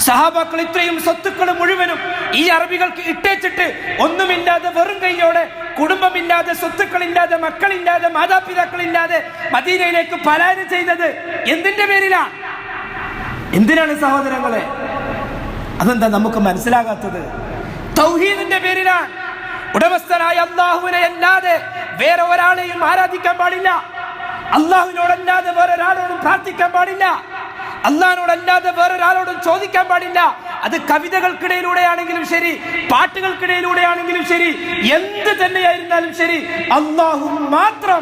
സഹാബാക്കൾ ഇത്രയും സ്വത്തുക്കൾ മുഴുവനും ഈ അറബികൾക്ക് ഇട്ടേച്ചിട്ട് ഒന്നുമില്ലാതെ വെറും കൈയോടെ, കുടുംബമില്ലാതെ, സ്വത്തുക്കളില്ലാതെ, മക്കളില്ലാതെ, മാതാപിതാക്കളില്ലാതെ മദീനയിലേക്ക് പലായനം ചെയ്തത് എന്തിന്റെ പേരിലാ? എന്തിനാണ് സഹോദരങ്ങളെ? അതെന്താ നമുക്ക് മനസ്സിലാകാത്തത്? തൗഹീദിന്റെ പേരിലാണ്. ഉടമസ്ഥനായ അല്ലാഹുവിനെ അല്ലാതെ വേറെ ഒരാളെയും ആരാധിക്കാൻ പാടില്ല. അല്ലാഹുവിനോടല്ലാതെ വേറെ ഒരാളോടും പ്രാർത്ഥിക്കാൻ പാടില്ല. അല്ലാഹുവിനോടല്ലാതെ വേറൊരാളോടും ചോദിക്കാൻ പാടില്ല. അത് കവിതകൾക്കിടയിലൂടെയാണെങ്കിലും ശരി, പാട്ടുകൾക്കിടയിലൂടെയാണെങ്കിലും ശരി, എന്ത് തന്നെയായിരുന്നാലും ശരി, അല്ലാഹു മാത്രം.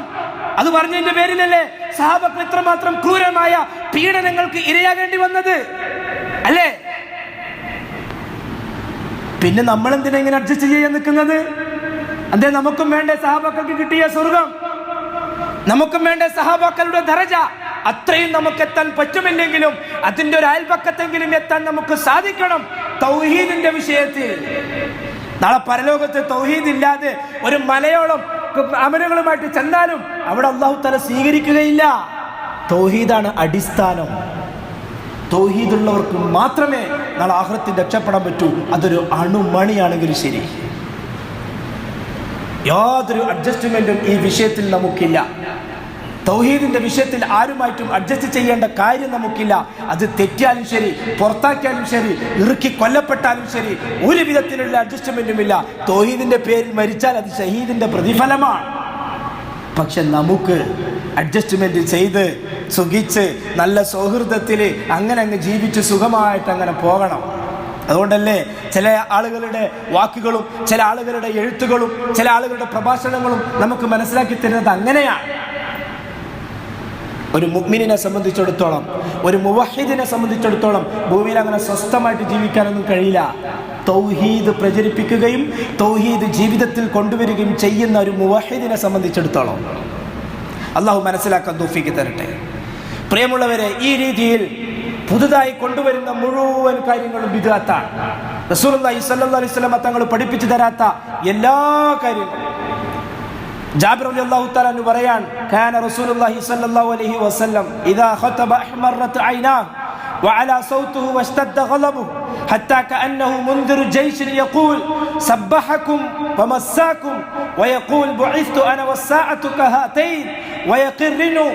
അത് പറഞ്ഞതിന്റെ പേരിലല്ലേ സഹാബത്ത് ഇത്രമാത്രം ക്രൂരമായ പീഡനങ്ങൾക്ക് ഇരയാകേണ്ടി വന്നത്, അല്ലേ? പിന്നെ നമ്മൾ എന്തിനാ ഇങ്ങനെ അഡ്ജസ്റ്റ് ചെയ്യാൻ നിൽക്കുന്നത്? അതെ, നമുക്കും വേണ്ടേ സഹാബാക്കൾക്ക് കിട്ടിയ സ്വർഗം? നമുക്കും വേണ്ടേ സഹാബാക്കളുടെ ദറജ? അത്രയും നമുക്ക് എത്താൻ പറ്റുമില്ലെങ്കിലും അതിന്റെ ഒരു അയൽപക്കത്തെങ്കിലും എത്താൻ നമുക്ക് സാധിക്കണം തൗഹീദിന്റെ വിഷയത്തിൽ. നാളെ പരലോകത്ത് തൗഹീദ് ഇല്ലാതെ ഒരു മലയോളം അമലുകളുമായിട്ട് ചെന്നാലും അവിടെ അല്ലാഹു തആല സ്വീകരിക്കുകയില്ല. തൗഹീദാണ് അടിസ്ഥാനം. തൗഹീദുള്ളവർക്ക് മാത്രമേ നാളെ ആഖിറത്തിൽ രക്ഷപ്പെടാൻ പറ്റൂ. അതൊരു അണുമണിയാണെങ്കിലും ശരി. യാതൊരു അഡ്ജസ്റ്റ്മെന്റും ഈ വിഷയത്തിൽ നമുക്കില്ല. തൗഹീദിന്റെ വിഷയത്തിൽ ആരുമായിട്ടും അഡ്ജസ്റ്റ് ചെയ്യേണ്ട കാര്യം നമുക്കില്ല. അത് തെറ്റിയാലും ശരി, പുറത്താക്കിയാലും ശരി, ഇറുക്കി കൊല്ലപ്പെട്ടാലും ശരി, ഒരു വിധത്തിലുള്ള അഡ്ജസ്റ്റ്മെന്റും ഇല്ല. തൗഹീദിന്റെ പേരിൽ മരിച്ചാൽ അത് ഷഹീദിന്റെ പ്രതിഫലമാണ്. പക്ഷെ നമുക്ക് അഡ്ജസ്റ്റ്മെന്റ് ചെയ്ത് സുഖിച്ച് നല്ല സൗഹൃദത്തിൽ അങ്ങനെ അങ്ങ് ജീവിച്ച് സുഖമായിട്ട് അങ്ങനെ പോകണം. അതുകൊണ്ടല്ലേ ചില ആളുകളുടെ വാക്കുകളും ചില ആളുകളുടെ എഴുത്തുകളും ചില ആളുകളുടെ പ്രഭാഷണങ്ങളും നമുക്ക് മനസ്സിലാക്കി തരുന്നത് അങ്ങനെയാണ്. ഒരു മുഅ്മിനിനെ സംബന്ധിച്ചിടത്തോളം, ഒരു മുവഹിദിനെ സംബന്ധിച്ചിടത്തോളം ഭൂമിയിൽ അങ്ങനെ സ്വസ്ഥമായിട്ട് ജീവിക്കാനൊന്നും കഴിയില്ല. തൗഹീദ് പ്രചരിപ്പിക്കുകയും തൗഹീദ് ജീവിതത്തിൽ കൊണ്ടുവരികയും ചെയ്യുന്ന ഒരു മുവഹിദിനെ സംബന്ധിച്ചിടത്തോളം അള്ളാഹു മനസ്സിലാക്കാൻ തൗഫീഖ് തരട്ടെ. പ്രിയമുള്ളവരെ, ഈ രീതിയിൽ പുതുതായി കൊണ്ടുവരുന്ന മുഴുവൻ കാര്യങ്ങളും ബിദ്അത്താണ്. റസൂലുള്ളാഹി സ്വല്ലല്ലാഹു അലൈഹി വസല്ലം തങ്ങൾ പഠിപ്പിച്ചു തരാത്ത എല്ലാ കാര്യങ്ങളും. ജാബിർ റളിയല്ലാഹു തആല അൻഹു പറയാൻ, കാന റസൂലുള്ളാഹി സ്വല്ലല്ലാഹു അലൈഹി വസല്ലം ഇദാ ഖതബ അഹ്മറത് ഐനാഹു വഅലാ സൗതുഹു വസ്തദ്ദ ഖലബുഹു ഹത്താ കഅന്നഹു മുൻദിറു ജയ്ശിൻ യഖൂൽ സബ്ബഹകും വമസ്സാകും വയഖൂൽ ബുഇസ്തു അന വസ്സാഅതു കഹാതൈൻ വയഖിർനു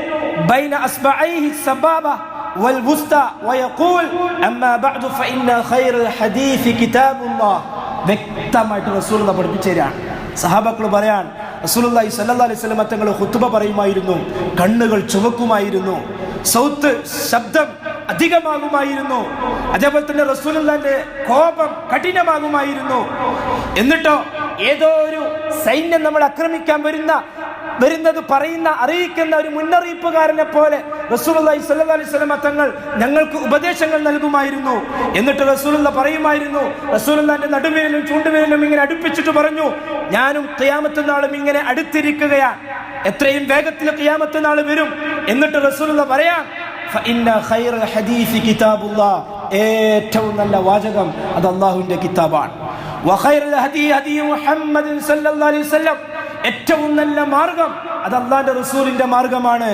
ബൈന അസ്ബഅൈഹി സബാബ والوسطى ويقول أما بعد فإن خير الحديث كتاب الله. വ്യക്തമായിട്ട് റസൂലുള്ളാഹി പഠിപ്പിച്ചു തരാൻ. സഹാബാക്കൾ പറയാൻ, റസൂലുള്ളാഹി സ്വല്ലല്ലാഹു അലൈഹി വസല്ലം തങ്ങൾ ഖുതുബ പറയുമായിരുന്നു, കണ്ണുകൾ ചുവക്കുമായിരുന്നു, സൗത്ത് ശബ്ദം അധികമാകുമായിരുന്നു, അതേപോലെ തന്നെ റസൂലുള്ളാഹിന്റെ കോപം കഠിനമാകുമായിരുന്നു. എന്നിട്ടോ ഏതോ ഒരു സൈന്യം നമ്മൾ ആക്രമിക്കാൻ വരുന്നത് പറയുന്ന അറിയിക്കുന്ന ഒരു മുന്നറിയിപ്പുകാരനെ പോലെ റസൂലുള്ളാഹി സ്വല്ലല്ലാഹു അലൈഹി വസല്ലം തങ്ങൾ ഞങ്ങൾക്ക് ഉപദേശങ്ങൾ നൽകുമായിരുന്നു. എന്നിട്ട് റസൂലുള്ളാഹി പറയുമായിരുന്നു, റസൂലുള്ളാഹിന്റെ നടുവിരലും ചൂണ്ടുവിരലും ഇങ്ങനെ അടുപ്പിച്ചിട്ട് പറഞ്ഞു, ഞാനും ഖിയാമത്ത് നാളും ഇങ്ങനെ അടുത്തിരിക്കുകയാണ്, എത്രയും വേഗത്തിൽ ഖിയാമത്ത് നാൾ വരും. എന്നിട്ട് റസൂലുള്ളാഹി പറയാം, ഫഇന്ന ഖൈറൽ ഹദീസി കിതാബുല്ലാഹ്, ഏറ്റവും നല്ല വാചകം അത് അല്ലാഹുവിന്റെ കിതാബാണ്. വഖൈറൽ ഹദീ ഹദീ മുഹമ്മദ് സ്വല്ലല്ലാഹു അലൈഹി വസല്ലം, ഏറ്റവും നല്ല മാർഗം അത് അല്ലാഹുവിന്റെ റസൂലിന്റെ മാർഗമാണ്.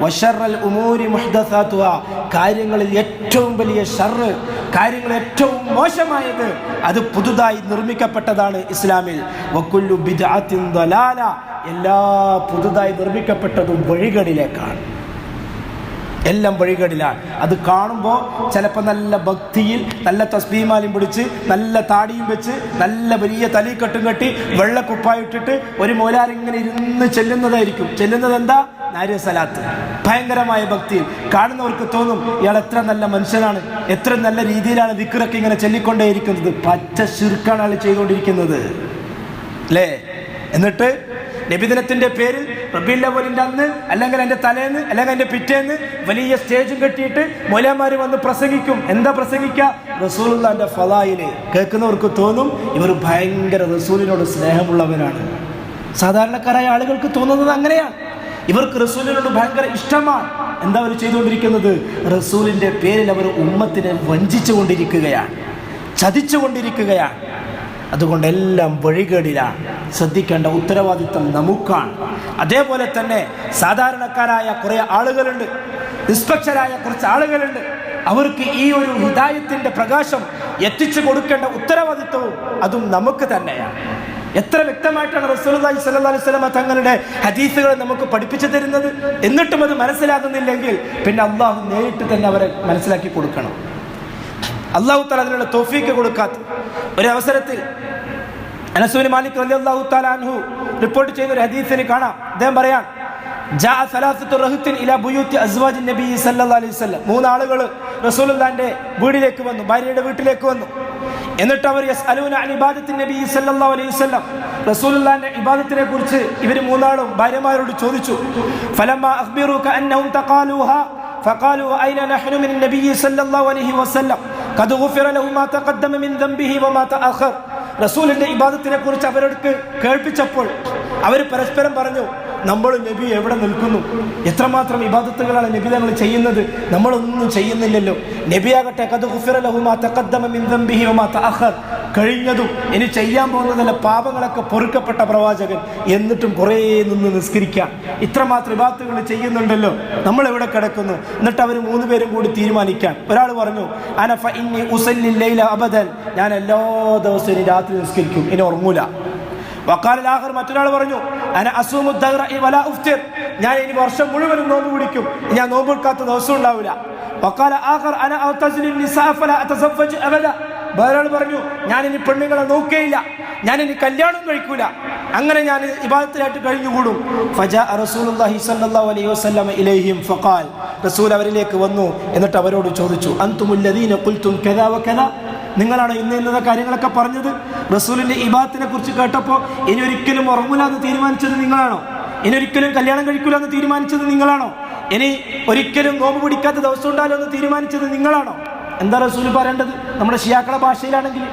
വശറൽ ഉമൂരി മുഹ്ദസാതുഹാ, കാര്യങ്ങളിൽ ഏറ്റവും വലിയ ഷർറ്, കാര്യങ്ങൾ ഏറ്റവും മോശമായത് അത് പുതുതായി നിർമ്മിക്കപ്പെട്ടതാണ് ഇസ്ലാമിൽ. വകുല്ലു ബിദ്അത്തിൻ ദലാല, എല്ലാ പുതുതായി നിർമ്മിക്കപ്പെട്ടതും വഴികളിലേക്കാണ്. എല്ലാം വഴികേടിലാണ്. അത് കാണുമ്പോൾ ചിലപ്പോൾ നല്ല ഭക്തിയിൽ നല്ല തസ്ബീഹ്മാലയും പിടിച്ച് നല്ല താടിയും വെച്ച് നല്ല വലിയ തലീക്കെട്ടും കെട്ടി വെള്ളക്കുപ്പായിട്ടിട്ട് ഒരു മോലാരിങ്ങനെ ഇരുന്ന് ചെല്ലുന്നതായിരിക്കും. ചെല്ലുന്നത് എന്താ? നാരിയ സലാത്ത്. ഭയങ്കരമായ ഭക്തിയിൽ കാണുന്നവർക്ക് തോന്നും ഇയാൾ എത്ര നല്ല മനുഷ്യനാണ്, എത്ര നല്ല രീതിയിലാണ് ദിക്റൊക്കെ ഇങ്ങനെ ചൊല്ലിക്കൊണ്ടേയിരിക്കുന്നത്. പച്ച ശിർക്കാണ് ആൾ ചെയ്തുകൊണ്ടിരിക്കുന്നത് അല്ലേ? എന്നിട്ട് നബിദിനത്തിന്റെ പേരിൽ റബീഉൽ അവ്വലിന്റെ അന്ന് അല്ലെങ്കിൽ എൻ്റെ തലേന്ന് അല്ലെങ്കിൽ എൻ്റെ പിറ്റേന്ന് വലിയ സ്റ്റേജും കെട്ടിയിട്ട് മൗലവിമാര് വന്ന് പ്രസംഗിക്കും. എന്താ പ്രസംഗിക്കുക? റസൂലുള്ളാഹിന്റെ ഫളായില്. കേൾക്കുന്നവർക്ക് തോന്നും ഇവർ ഭയങ്കര റസൂലിനോട് സ്നേഹമുള്ളവരാണ്. സാധാരണക്കാരായ ആളുകൾക്ക് തോന്നുന്നത് അങ്ങനെയാണ്. ഇവർക്ക് റസൂലിനോട് ഭയങ്കര ഇഷ്ടമാണ്. എന്താ അവർ ചെയ്തുകൊണ്ടിരിക്കുന്നത്? റസൂലിന്റെ പേരിൽ അവർ ഉമ്മത്തിനെ വഞ്ചിച്ചുകൊണ്ടിരിക്കുകയാണ്, ചതിച്ചുകൊണ്ടിരിക്കുകയാണ്. അതുകൊണ്ട് എല്ലാം വഴികേടിലാണ്. ശ്രദ്ധിക്കേണ്ട ഉത്തരവാദിത്വം നമുക്കാണ്. അതേപോലെ തന്നെ സാധാരണക്കാരായ കുറേ ആളുകളുണ്ട്, നിഷ്പക്ഷരായ കുറച്ച് ആളുകളുണ്ട്. അവർക്ക് ഈ ഒരു ഹിദായത്തിന്റെ പ്രകാശം എത്തിച്ചു കൊടുക്കേണ്ട ഉത്തരവാദിത്വവും അതും നമുക്ക് തന്നെയാണ്. എത്ര വ്യക്തമായിട്ടാണ് റസൂലുള്ളാഹി സ്വല്ലല്ലാഹു അലൈഹി വസല്ലം തങ്ങളുടെ ഹദീസുകൾ നമുക്ക് പഠിപ്പിച്ചു തരുന്നത്. എന്നിട്ടും അത് മനസ്സിലാകുന്നില്ലെങ്കിൽ പിന്നെ അള്ളാഹു നേരിട്ട് തന്നെ അവരെ മനസ്സിലാക്കി കൊടുക്കണം. അള്ളാഹു തആല അതിനുള്ള തൗഫീഖ് കൊടുക്കാത്ത ഒരു അവസരത്തിൽ അനസ് ബിൻ മാലിക് റളിയല്ലാഹു തആല അൻഹു റിപ്പോർട്ട് ചെയ്ത ഒരു ഹദീസിൽ കാണാം. അദ്ദേഹം പറയാൻ ജാഅ സലാസത്തു റഹ്തിൻ ഇലാ ബുയൂത്തി അസ്വാജിൻ നബി സല്ലല്ലാഹു അലൈഹി വസല്ലം. മൂന്നാളുകൾ റസൂലുള്ളാഹിന്റെ വീട്ടിലേക്ക് വന്നു, ഭാര്യയുടെ വീട്ടിലേക്ക് വന്നു. എന്നിട്ട് അവർ യസ്അലൂന അൻ ഇബാദത്തിൻ നബി സല്ലല്ലാഹു അലൈഹി വസല്ലം, റസൂലുള്ളാഹിന്റെ ഇബാദത്തിനെ കുറിച്ച് ഇവർ മൂന്നാളും ഭാര്യമാരോട് ചോദിച്ചു. ഫലമാ അഖ്ബിറൂക അന്നഹും തഖാലൂഹാ فقالوا أين نحن من النبي صلى الله عليه وسلم قد غفر له ما تقدم من ذنبه وما تأخر. റസൂലിന്റെ ഇബാദത്തിനെ കുറിച്ച് അവർക്ക് കേൾപ്പിച്ചപ്പോൾ അവർ പരസ്പരം പറഞ്ഞു, നമ്മൾ നബി എവിടെ നിൽക്കുന്നു? എത്രമാത്രം ഇബാദത്തുകളാണ് നബി തങ്ങൾ ചെയ്യുന്നത്, നമ്മളൊന്നും ചെയ്യുന്നില്ലല്ലോ. നബിയാകട്ടെ ഖദ് ഗുഫിറ ലഹു മാ തഖദ്ദമ മിൻ ദംബിഹി വമാ തഅഖർ, കഴിഞ്ഞതും ഇനി ചെയ്യാൻ പോകുന്നതല്ല പാപങ്ങളൊക്കെ പൊറുക്കപ്പെട്ട പ്രവാചകൻ. എന്നിട്ടും കുറേ നിന്ന് നിസ്കരിക്കാം, ഇത്രമാത്രം ഇബാദത്തുകൾ ചെയ്യുന്നുണ്ടല്ലോ, നമ്മൾ എവിടെ കിടക്കുന്നു? എന്നിട്ട് അവർ മൂന്നുപേരും കൂടി തീരുമാനിക്കാൻ. ഒരാൾ പറഞ്ഞു അന ഫഇന്നി ഉസല്ലി ലൈല അബദൻ, ഞാൻ എല്ലാ ദിവസവും രാത്രി നിസ്കരിക്കും, ഇനി ഉറങ്ങൂല. വഖാല ആഖർ, മറ്റൊരാൾ പറഞ്ഞു അന അസൂമു ദഹ്റ വലാ ഉഫ്തിർ, ഞാൻ ഇനി വർഷം മുഴുവനും നോമ്പ് പിടിക്കും, ഞാൻ നോമ്പ് എടുക്കാത്ത ദിവസം ഉണ്ടാവില്ല. വഖാല ആഖർ അന അതസിലു നിസാ ഫലാ അതസവ്വജ് അബദ, വേറൊരാൾ പറഞ്ഞു ഞാൻ ഇനി പെണ്ണുങ്ങളെ നോക്കുകയില്ല, ഞാൻ ഇനി കല്യാണം കഴിക്കൂല, അങ്ങനെ ഞാൻ ഇബാദത്തിലായിട്ട് കഴിഞ്ഞുകൂടും. ഫജാഅ റസൂലുള്ളാഹി സ്വല്ലല്ലാഹു അലൈഹി വസല്ലം ഇലൈഹിം ഫഖാൽ, റസൂൽ അവരിലേക്ക് വന്നു. എന്നിട്ട് അവരോട് ചോദിച്ചു, അൻതുമുല്ലദീന ഖുൽതും കദാ വകദാ, നിങ്ങളാണ് ഇന്ന കാര്യങ്ങളൊക്കെ പറഞ്ഞത്? റസൂലിന്റെ ഇബാദത്തിനെ കുറിച്ച് കേട്ടപ്പോൾ ഇനി ഒരിക്കലും ഉറങ്ങൂല എന്ന് തീരുമാനിച്ചത് നിങ്ങളാണോ? ഇനി ഒരിക്കലും കല്യാണം കഴിക്കൂല എന്ന് തീരുമാനിച്ചത് നിങ്ങളാണോ? ഇനി ഒരിക്കലും നോമ്പ് പിടിക്കാത്ത ദിവസം ഉണ്ടാലോ എന്ന് തീരുമാനിച്ചത് നിങ്ങളാണോ? എന്താ റസൂൽ പറയേണ്ടത്? നമ്മുടെ ഷിയാക്കളെ ഭാഷയിലാണെങ്കിൽ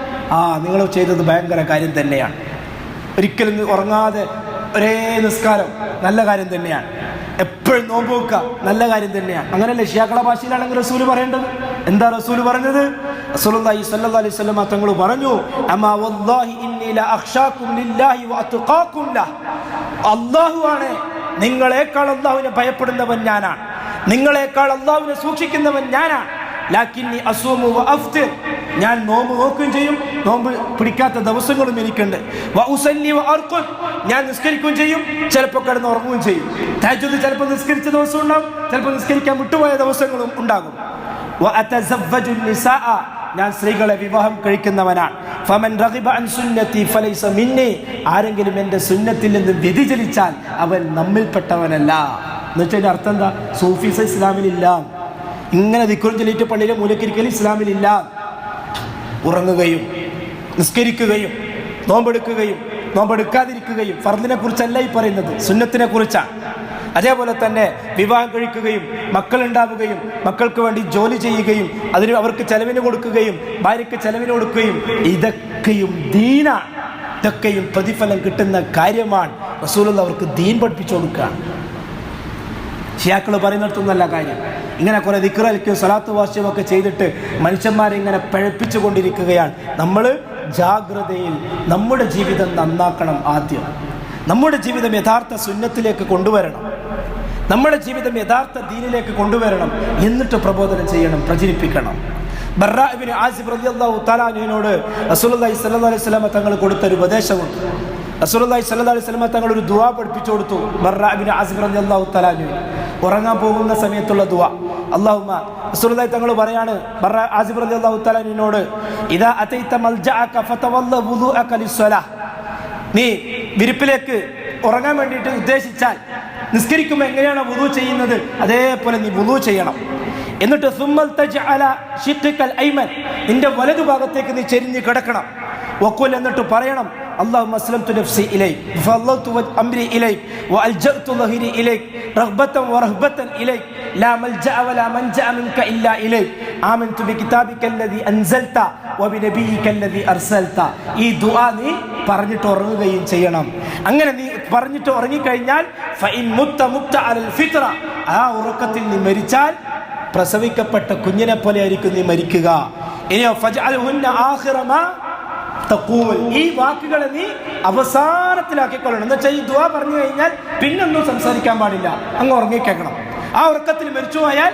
നിങ്ങൾ ചെയ്തത് ഭയങ്കര കാര്യം തന്നെയാണ്, ഒരിക്കലും ഉറങ്ങാതെ ഒരേ നിസ്കാരം നല്ല കാര്യം തന്നെയാണ്, എപ്പോഴും നോമ്പ് വെക്കുക നല്ല കാര്യം തന്നെയാണ്. അങ്ങനെയല്ലേ ഷിയാക്കളെ ഭാഷയിലാണെങ്കിൽ റസൂൽ പറയേണ്ടത്? എന്താ റസൂൽ പറഞ്ഞത്? റസൂലുള്ളാഹി സ്വല്ലല്ലാഹു അലൈഹി വസല്ലം തങ്ങൾ പറഞ്ഞു, അമാ വല്ലാഹി ഇന്നി ല അഖ്ശാകും ലില്ലാഹി വഅത്ഖാകും ലഹ്, അല്ലാഹുവാണ്, നിങ്ങളെക്കാൾ അല്ലാഹുവിനെ ഭയപ്പെടുന്നവൻ ഞാനാണ്, നിങ്ങളെക്കാൾ അല്ലാഹുവിനെ സൂക്ഷിക്കുന്നവൻ ഞാനാണ്. ലാകിന്നി അസൂമു വഅഫ്തിർ, ഞാൻ നോമ്പ് നോക്കുകയും ചെയ്യും, നോമ്പ് പിടിക്കാത്ത ദിവസങ്ങളും എനിക്കുണ്ട്. വഉസല്ലി വഅർഖുദ്, ഞാൻ നിസ്കരിക്കുകയും ചെയ്യും, ചിലപ്പോൾ കിടന്ന് ഉറങ്ങുകയും ചെയ്യും. തഹജ്ജുദ് ചിലപ്പോൾ നിസ്കരിച്ച ദിവസം ഉണ്ടാകും, ചിലപ്പോൾ നിസ്കരിക്കാൻ വിട്ടുപോയ ദിവസങ്ങളും ഉണ്ടാകും. വഅതസവ്വജു നിസാഅ, ഞാൻ സ്ത്രീകളെ വിവാഹം കഴിക്കുന്നവനാണ്. ഫമൻ റഗിബ അൻ സുന്നതി ഫലൈസ മിന്നി, ആരെങ്കിലും എൻ്റെ സുന്നത്തിൽ നിന്ന് വ്യതിചലിച്ചാൽ അവൻ നമ്മിൽപ്പെട്ടവനല്ല. എന്ന് വെച്ചാൽ അർത്ഥം എന്താ? സൂഫിസ ഇസ്ലാമിലില്ല, ഇങ്ങനെ ദിക്റും ചൊല്ലിയിട്ട് പള്ളിയിലെ മൂലക്കിരിക്കൽ ഇസ്ലാമിലില്ല. ഉറങ്ങുകയും നിസ്കരിക്കുകയും നോമ്പെടുക്കുകയും നോമ്പെടുക്കാതിരിക്കുകയും ഫർദിനെ കുറിച്ചല്ല ഈ പറയുന്നത്, സുന്നത്തിനെ കുറിച്ചാണ്. അതേപോലെ തന്നെ വിവാഹം കഴിക്കുകയും മക്കളുണ്ടാവുകയും മക്കൾക്ക് വേണ്ടി ജോലി ചെയ്യുകയും അതിന് അവർക്ക് ചെലവിന് കൊടുക്കുകയും ഭാര്യയ്ക്ക് ചെലവിന് കൊടുക്കുകയും, ഇതൊക്കെയും ദീനാണ്, ഇതൊക്കെയും പ്രതിഫലം കിട്ടുന്ന കാര്യമാണ്. റസൂലുള്ളാഹി അവർക്ക് ദീൻ പഠിപ്പിച്ചു കൊടുക്കുകയാണ്. ഷിയാക്കൾ പറയുന്നിടത്തൊന്നല്ല കാര്യം. ഇങ്ങനെ കുറെ ദിക്റും സ്വലാത്ത് വാസ്യവും ചെയ്തിട്ട് മനുഷ്യന്മാരെ ഇങ്ങനെ പഴപ്പിച്ചു കൊണ്ടിരിക്കുകയാണ്. നമ്മൾ ജാഗ്രതയിൽ നമ്മുടെ ജീവിതം നന്നാക്കണം. ആദ്യം നമ്മുടെ ജീവിതം യഥാർത്ഥ സുന്നത്തിലേക്ക് കൊണ്ടുവരണം, നമ്മുടെ ജീവിതം യഥാർത്ഥ ദീനിലേക്ക് കൊണ്ടുവരണം. എന്നിട്ട് പ്രബോധനം ചെയ്യണം, പ്രചരിപ്പിക്കണം. ബർറാ ഇബ്നു ആസിബ് റളിയല്ലാഹു തആല അൻഹുവിനോട് റസൂലുള്ളാഹി സ്വല്ലല്ലാഹു അലൈഹി വസല്ലം തങ്ങൾ കൊടുത്തൊരു ഉപദേശമുണ്ട്. റസൂലുള്ളാഹി സ്വല്ലല്ലാഹു അലൈഹി വസല്ലം തങ്ങൾ ഒരു ദുആ പഠിപ്പിച്ചു കൊടുത്തു ബർറാ ഇബ്നു ആസിബ് റളിയല്ലാഹു തആല അൻഹു. ഉറങ്ങാൻ പോകുന്ന സമയത്തുള്ള ദുആ. അല്ലാഹുമ്മ റസൂലുള്ളാഹി തങ്ങൾ പറയാണ് ബറ ആസിബ് റളിയല്ലാഹു തആല അൻഹുവിനോട്, ഇദാ അതൈത മൽജഅക ഫതവല്ല വുദൂഅക ലിസ്സലാഹ്, നീ വിരിപ്പിലേക്ക് ഉറങ്ങാൻ വേണ്ടിയിട്ട് ഉദ്ദേശിച്ചാൽ നിസ്കരിക്കുമ്പോൾ എങ്ങനെയാണ് വുദൂ ചെയ്യുന്നത് അതേപോലെ നീ വുദൂ ചെയ്യണം. എന്നിട്ട് സുമ്മൽ തജ്അല ശിഖ്ഖൽ ഐമൻ, നിന്റെ വലതുഭാഗത്തേക്ക് നീ ചെരിഞ്ഞ് കിടക്കണം. വഖുൽ, എന്നിട്ട് പറയണം اللهم اسلمت نفسي اليك وفضلت امري اليك والجأت ظهري اليك رغبة ورهبة اليك لا ملجأ ولا منجأ منك الا اليك آمنت بكتابك الذي انزلت وبنبيك الذي ارسلت. ഈ ദുആ നീ പറഞ്ഞിട്ട് ഉറങ്ങുകയും ചെയ്യണം. അങ്ങനെ നീ പറഞ്ഞിട്ട് ഉറങ്ങിക്കഴിഞ്ഞാൽ ഫഇൻ മുത്ത മുത്ത അലൽ ഫിത്ര, ആ ഉറക്കത്തിൽ നീ മരിച്ചാൽ പ്രസവിക്കപ്പെട്ട കുഞ്ഞിനെ പോലെ ആയിരിക്കും നീ മരിക്കുക. ഇനിയോ ഫജ്അൽഹുന്ന ആഖിറ മാ തഖൂൽ, ഈ വാക്കുകളെ നീ അവസാനത്തിലാക്കിക്കൊള്ളണം. എന്ന് വെച്ചാൽ ഈ ദുആ പറഞ്ഞു കഴിഞ്ഞാൽ പിന്നൊന്നും സംസാരിക്കാൻ പാടില്ല, അങ്ങ് ഉറങ്ങിക്കേക്കണം. ആ ഉറക്കത്തിൽ മരിച്ചു പോയാൽ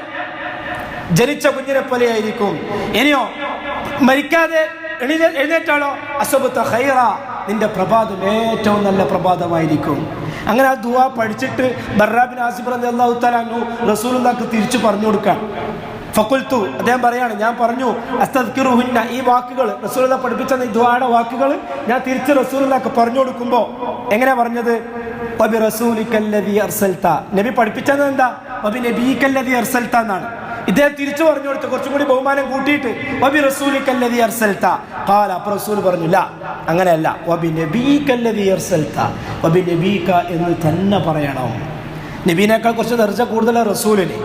ജനിച്ച കുഞ്ഞിനെ പോലെ ആയിരിക്കും. ഇനിയോ മരിക്കാതെ എഴുന്നേറ്റാളോ അസബത ഖൈറ, നിന്റെ പ്രഭാതം ഏറ്റവും നല്ല പ്രഭാതമായിരിക്കും. അങ്ങനെ ആ ദുആ പഠിച്ചിട്ട് ബർറാ ബിൻ ആസിബ് റളിയല്ലാഹു തആല അൻഹു റസൂലുള്ളാഹിക്ക് തിരിച്ചു പറഞ്ഞു കൊടുക്കാൻ. ഫഖുൽതു, അദ്ദേഹം പറയാണ്, ഞാൻ പറഞ്ഞു അസ്തദ്കിറുഹുന്ന, ഈ വാക്കുകൾ റസൂലുള്ളാഹി പഠിപ്പിച്ച ഈ ദുആയുടെ വാക്കുകൾ ഞാൻ തിരിച്ച് റസൂലുള്ളാഹിക്ക് പറഞ്ഞു കൊടുക്കുമ്പോൾ എങ്ങനെ പറഞ്ഞത്? വബി റസൂലിക്കല്ലദീ അർസൽത, നബി പഠിപ്പിച്ചത് എന്താ? വബി നബീക്കല്ലദീ അർസൽത എന്നാണ്. ഇദ്ദേഹം തിരിച്ചു പറഞ്ഞു കൊടുത്ത് കുറച്ചും കൂടി ബഹുമാനം കൂട്ടിയിട്ട് വബി റസൂലിക്കല്ലദീ അർസൽത ഖാല, അപ്പോൾ റസൂൽ പറഞ്ഞു ല, അങ്ങനെയല്ല, വബി നബീക്കല്ലദീ അർസൽത, വബി നബീക എന്ന് തന്നെ പറയണം. നബീനേക്കാൾ കുറച്ച് ദർജ കൂടുതലാണ് റസൂലിന്.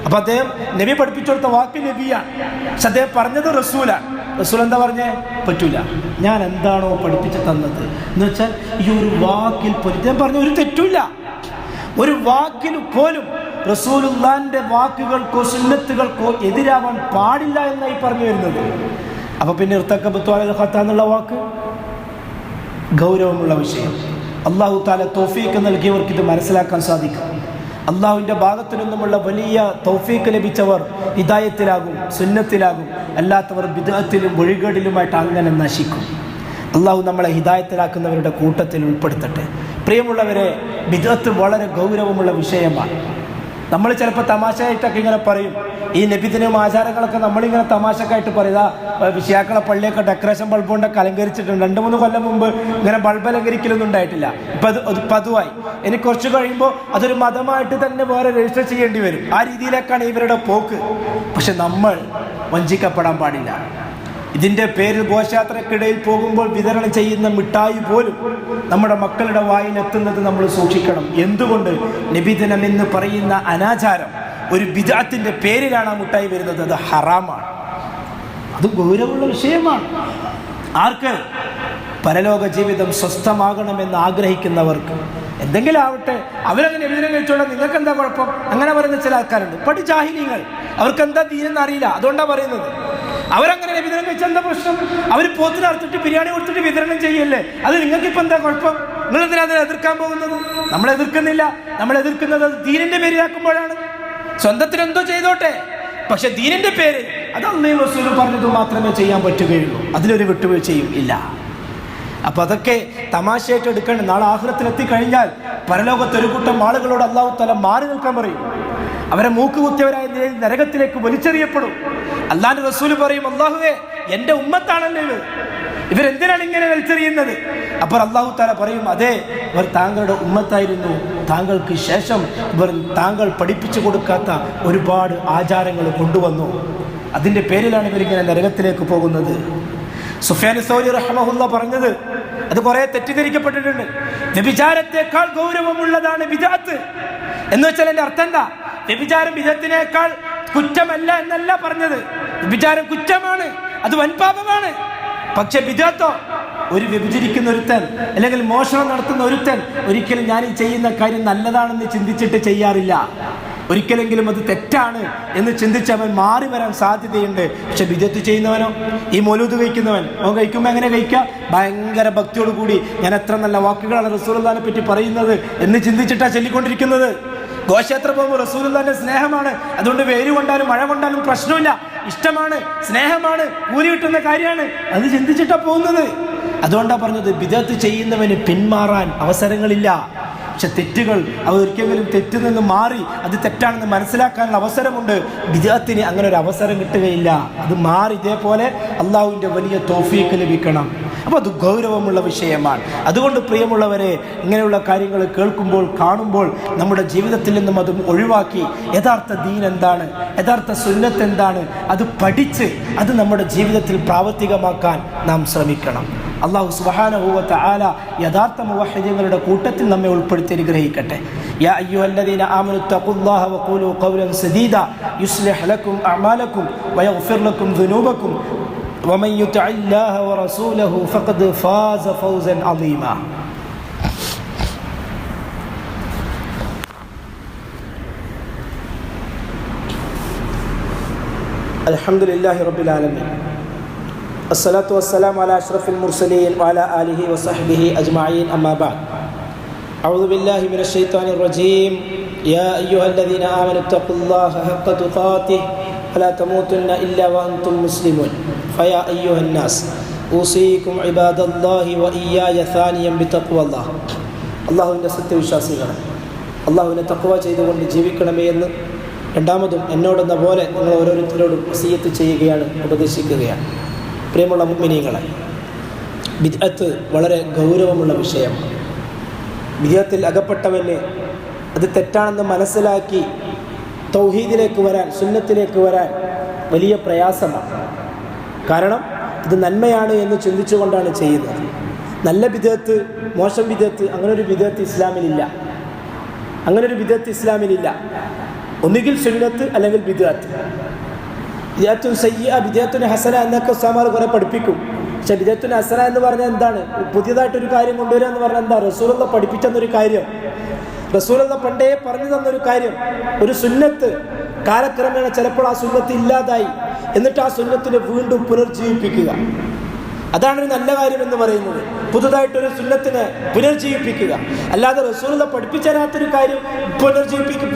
അപ്പൊ അദ്ദേഹം നബി പഠിപ്പിച്ചു കൊടുത്ത വാക്ക് നബിയാണ്, പക്ഷെ അദ്ദേഹം പറഞ്ഞത് റസൂലാണ്. റസൂൽ എന്താ പറഞ്ഞേ? പറ്റൂല, ഞാൻ എന്താണോ പഠിപ്പിച്ച് തന്നത് എന്ന് വെച്ചാൽ ഈ ഒരു വാക്കിൽ പോലും അദ്ദേഹം പറഞ്ഞ ഒരു തെറ്റില്ല. ഒരു വാക്കിൽ പോലും റസൂലുള്ളാഹിന്റെ വാക്കുകൾക്കോ സുന്നത്തുകൾക്കോ എതിരാവാൻ പാടില്ല എന്നായി പറഞ്ഞു വരുന്നത്. അപ്പൊ പിന്നെ ഇർതകബതു അലൽ ഖത്താ എന്നുള്ള വാക്ക് ഗൗരവമുള്ള വിഷയം. അല്ലാഹു തആല തൗഫീഖ് നൽകിയവർക്ക് ഇത് മനസ്സിലാക്കാൻ സാധിക്കും. അള്ളാഹുവിൻ്റെ ഭാഗത്തു നിന്നുമുള്ള വലിയ തൗഫീഖ് ലഭിച്ചവർ ഹിദായത്തിലാകും, സുന്നത്തിലാകും. അല്ലാത്തവർ ബിദ്അത്തിലും വഴികേടിലുമായിട്ട് അങ്ങനെ നശിക്കും. അള്ളാഹു നമ്മളെ ഹിദായത്തിലാക്കുന്നവരുടെ കൂട്ടത്തിൽ ഉൾപ്പെടുത്തട്ടെ. പ്രിയമുള്ളവരെ, ബിദ്അത്ത് വളരെ ഗൗരവമുള്ള വിഷയമാണ്. നമ്മൾ ചിലപ്പോൾ തമാശയായിട്ടൊക്കെ ഇങ്ങനെ പറയും, ഈ നബിദിനം ആചാരങ്ങളൊക്കെ നമ്മളിങ്ങനെ തമാശക്കായിട്ട് പറയുക, വിഷയാക്കളെ പള്ളിയൊക്കെ ഡെക്കറേഷൻ ബൾബ് കൊണ്ടൊക്കെ അലങ്കരിച്ചിട്ടുണ്ട്. 2-3 കൊല്ലം മുമ്പ് ഇങ്ങനെ ബൾബ് അലങ്കരിക്കലൊന്നും ഉണ്ടായിട്ടില്ല. ഇപ്പം അത് പതിവായി. ഇനി കുറച്ച് കഴിയുമ്പോൾ അതൊരു മതമായിട്ട് തന്നെ വേറെ രജിസ്റ്റർ ചെയ്യേണ്ടി വരും. ആ രീതിയിലേക്കാണ് ഇവരുടെ പോക്ക്. പക്ഷെ നമ്മൾ വഞ്ചിക്കപ്പെടാൻ പാടില്ല. ഇതിൻ്റെ പേരിൽ ഘോഷയാത്രക്കിടയിൽ പോകുമ്പോൾ വിതരണം ചെയ്യുന്ന മിഠായി പോലും നമ്മുടെ മക്കളുടെ വായിലെത്തുന്നത് നമ്മൾ സൂക്ഷിക്കണം. എന്തുകൊണ്ട്? നബിദിനം എന്ന് പറയുന്ന അനാചാരം ഒരു ബിദ്അത്തിന്റെ പേരിലാണ് ആ മിഠായി വരുന്നത്. അത് ഹറാമാണ്. അത് ഗൗരവമുള്ള വിഷയമാണ്. ആർക്ക്? പരലോക ജീവിതം സ്വസ്ഥമാകണമെന്ന് ആഗ്രഹിക്കുന്നവർക്ക്. എന്തെങ്കിലും ആവട്ടെ, അവരങ്ങനെ നബിദിനം കഴിച്ചോളാം, നിങ്ങൾക്ക് എന്താ കുഴപ്പം? അങ്ങനെ പറയുന്ന ചില ആൾക്കാരുണ്ട്. ജാഹിലികൾ, അവർക്ക് എന്താ ദീനെന്ന് അറിയില്ല, അതുകൊണ്ടാണ് പറയുന്നത്. അവരങ്ങനെ നബിദിനം കഴിച്ചാൽ എന്താ പ്രശ്നം? അവർ പോത്തിന് അറുത്തിട്ട് ബിരിയാണി കൊടുത്തിട്ട് വിതരണം ചെയ്യല്ലേ, അത് നിങ്ങൾക്കിപ്പോൾ എന്താ കുഴപ്പം? നിങ്ങൾ എന്തിനാ അതിനെ എതിർക്കാൻ പോകുന്നത്? നമ്മൾ എതിർക്കുന്നില്ല. നമ്മൾ എതിർക്കുന്നത് ദീനിന്റെ പേരിലാക്കുമ്പോഴാണ്. സ്വന്തത്തിന് എന്തോ ചെയ്തോട്ടെ, പക്ഷെ ദീനിന്റെ പേര് അത് അല്ലാഹു റസൂൽ പറഞ്ഞത് മാത്രമേ ചെയ്യാൻ പറ്റുകയുള്ളൂ. അതിലൊരു വിട്ടുവീഴ്ചയും ഇല്ല. അപ്പൊ അതൊക്കെ തമാശയായിട്ട് എടുക്കണം. നാളെ ആഖിറത്തിൽ കഴിഞ്ഞാൽ പരലോകത്ത് ഒരു കൂട്ടം ആളുകളോട് അല്ലാഹു തആല മാറി നിൽക്കാൻ പറയും. അവരെ മൂക്ക് കുത്തിയവരായ നരകത്തിലേക്ക് വലിച്ചെറിയപ്പെടും. അല്ലാഹുവിന്റെ റസൂൽ പറയും, അല്ലാഹുവേ, എന്റെ ഉമ്മത്താണല്ലോ ഇവരെന്തിനാണ് ഇങ്ങനെ വലിച്ചെറിയുന്നത്? അപ്പോൾ അല്ലാഹു തആല പറയും, അതെ, ഇവർ താങ്കളുടെ ഉമ്മത്തായിരുന്നു. താങ്കൾക്ക് ശേഷം ഇവർ താങ്കൾ പഠിപ്പിച്ചു കൊടുക്കാത്ത ഒരുപാട് ആചാരങ്ങൾ കൊണ്ടുവന്നു. അതിന്റെ പേരിലാണ് ഇവരിങ്ങനെ നരകത്തിലേക്ക് പോകുന്നത്. സുഫ്യാൻ സൗരി റഹ്മഹുല്ലാ പറഞ്ഞത് അത് കുറെ തെറ്റിദ്ധരിക്കപ്പെട്ടിട്ടുണ്ട്. വ്യഭിചാരത്തെക്കാൾ ഗൗരവമുള്ളതാണ് ബിദ്അത്ത് എന്ന് വെച്ചാൽ എൻ്റെ അർത്ഥം എന്താ? വ്യഭിചാരം ബിദ്അത്തിനേക്കാൾ കുറ്റമല്ല എന്നല്ല പറഞ്ഞത്. വ്യഭിചാരം കുറ്റമാണ്, അത് വൻപാപമാണ്. പക്ഷെ ബിദ്അത്തോ, ഒരു വ്യഭിചരിക്കുന്ന ഒരുത്തൻ അല്ലെങ്കിൽ മോഷണം നടത്തുന്ന ഒരുത്തൻ ഒരിക്കലും ഞാൻ ഈ ചെയ്യുന്ന കാര്യം നല്ലതാണെന്ന് ചിന്തിച്ചിട്ട് ചെയ്യാറില്ല. ഒരിക്കലെങ്കിലും അത് തെറ്റാണ് എന്ന് ചിന്തിച്ച് അവൻ മാറി വരാൻ സാധ്യതയുണ്ട്. പക്ഷെ ബിദ്അത്ത് ചെയ്യുന്നവനോ, ഈ മൗലൂദ് കഴിക്കുന്നവൻ, അവൻ കഴിക്കുമ്പോൾ എങ്ങനെ കഴിക്കുക? ഭയങ്കര ഭക്തിയോട് കൂടി ഞാൻ എത്ര നല്ല വാക്കുകളാണ് റസൂലുള്ളാഹിനെ പറ്റി പറയുന്നത് എന്ന് ചിന്തിച്ചിട്ടാണ് ചൊല്ലിക്കൊണ്ടിരിക്കുന്നത്. ഘോഷയാത്ര പോകുമ്പോൾ റസൂലുള്ളാഹിന്റെ സ്നേഹമാണ്, അതുകൊണ്ട് വെയിൽ കൊണ്ടാലും മഴ കൊണ്ടാലും പ്രശ്നമില്ല, ഇഷ്ടമാണ്, സ്നേഹമാണ്, കൂലി കിട്ടുന്ന കാര്യമാണ്, അത് ചിന്തിച്ചിട്ടാണ് പോകുന്നത്. അതുകൊണ്ടാണ് പറഞ്ഞത് ബിദ്അത്ത് ചെയ്യുന്നവന് പിന്മാറാൻ അവസരങ്ങളില്ല. പക്ഷെ തെറ്റുകൾ ഒരിക്കലും തെറ്റിൽ നിന്ന് മാറി അത് തെറ്റാണെന്ന് മനസ്സിലാക്കാനുള്ള അവസരമുണ്ട്. ബിദ്അത്തിന് അങ്ങനെ ഒരു അവസരം കിട്ടുകയില്ല. അത് മാറി ഇതേപോലെ അള്ളാഹുവിൻ്റെ വലിയ തൗഫീഖ് ലഭിക്കണം. അപ്പോൾ അത് ഗൗരവമുള്ള വിഷയമാണ്. അതുകൊണ്ട് പ്രിയമുള്ളവരെ, ഇങ്ങനെയുള്ള കാര്യങ്ങൾ കേൾക്കുമ്പോൾ കാണുമ്പോൾ നമ്മുടെ ജീവിതത്തിൽ നിന്നും അത് ഒഴിവാക്കി യഥാർത്ഥ ദീൻ എന്താണ്, യഥാർത്ഥ സുന്നത്ത് എന്താണ്, അത് പഠിച്ച് അത് നമ്മുടെ ജീവിതത്തിൽ പ്രാവർത്തികമാക്കാൻ നാം ശ്രമിക്കണം. അല്ലാഹു സുബ്ഹാനഹു വ തആല യഥാർത്ഥ മുവഹ്ഹിദീങ്ങളുടെ കൂട്ടത്തിൽ നമ്മെ ഉൾപ്പെടുത്തി അനുഗ്രഹിക്കട്ടെ. യാ അയ്യുഹല്ലദീന ആമനു തഖുല്ലാഹ വഖൂലു ഖൗലൻ സദീദ യുസ്ലിഹ് ലക്കും അഅമാലക്കും വയഗ്ഫിർ ലക്കും ദുനൂബക്കും വമൻ യുതിഇല്ലാഹ വറസൂലഹു ഫഖദ് ഫാസ ഫൗസൻ അളീമാ. അൽഹംദുലില്ലാഹി റബ്ബിൽ ആലമീൻ. الصلاة والسلام على أشرف المرسلين وعلى آله وصحبه أجمعين أما بعد. أعوذ بالله من الشيطان الرجيم. يا أيها الذين آمنوا اتقوا الله حق تقاته ولا تموتن إلا وأنتم مسلمون. فيا أيها الناس أوصيكم عباد الله وإياي ثانيا بتقوى الله. അള്ളാഹുവിൻ്റെ സത്യവിശ്വാസികളെ, അള്ളാഹുവിനെ തഖ്വ ചെയ്തുകൊണ്ട് ജീവിക്കണമേ എന്ന് രണ്ടാമതും എന്നോടെന്ന പോലെ നിങ്ങൾ ഓരോരുത്തരോടും വസിയത്ത് ചെയ്യുകയാണ്, ഉപദേശിക്കുകയാണ്. പ്രിയമുള്ള മുഅ്മിനീങ്ങളെ, ബിദ്അത്ത് വളരെ ഗൗരവമുള്ള വിഷയമാണ്. ബിദ്അത്തിൽ അകപ്പെട്ടവന് അത് തെറ്റാണെന്ന് മനസ്സിലാക്കി തൗഹീദിലേക്ക് വരാൻ, സുന്നത്തിലേക്ക് വരാൻ വലിയ പ്രയാസമാണ്. കാരണം ഇത് നന്മയാണ് എന്ന് ചിന്തിച്ചുകൊണ്ടാണ് ചെയ്യുന്നത്. നല്ല ബിദ്അത്ത്, മോശം ബിദ്അത്ത്, അങ്ങനൊരു ബിദ്അത്ത് ഇസ്ലാമിലില്ല. അങ്ങനൊരു ബിദ്അത്ത് ഇസ്ലാമിലില്ല. ഒന്നുകിൽ സുന്നത്ത് അല്ലെങ്കിൽ ബിദ്അത്ത്. ബിദ്അത്തുൻ സയ്യിഅ, ബിദ്അത്തുൻ ഹസന എന്നൊക്കെ ഉസ്താദുമാർ കുറെ പഠിപ്പിക്കും. പക്ഷെ ബിദ്അത്തുൻ ഹസന എന്ന് പറഞ്ഞാൽ എന്താണ്? പുതിയതായിട്ടൊരു കാര്യം കൊണ്ടുവരിക എന്ന് പറഞ്ഞാൽ എന്താ? റസൂലുള്ള പഠിപ്പിച്ചെന്നൊരു കാര്യം, റസൂലുള്ള പണ്ടേ പറഞ്ഞു തന്നൊരു കാര്യം, ഒരു സുന്നത്ത് കാലക്രമേണ ചിലപ്പോൾ ആ സുന്നത്ത് ഇല്ലാതായി, എന്നിട്ട് ആ സുന്നത്തിനെ വീണ്ടും പുനർജീവിപ്പിക്കുക. അതാണ് ഒരു നല്ല കാര്യം എന്ന് പറയുന്നത്. പുതുതായിട്ടൊരു സുന്നത്തിനെ പുനർജീവിപ്പിക്കുക. അല്ലാതെ റസൂലുള്ള പഠിപ്പിച്ചു തരാത്തൊരു കാര്യം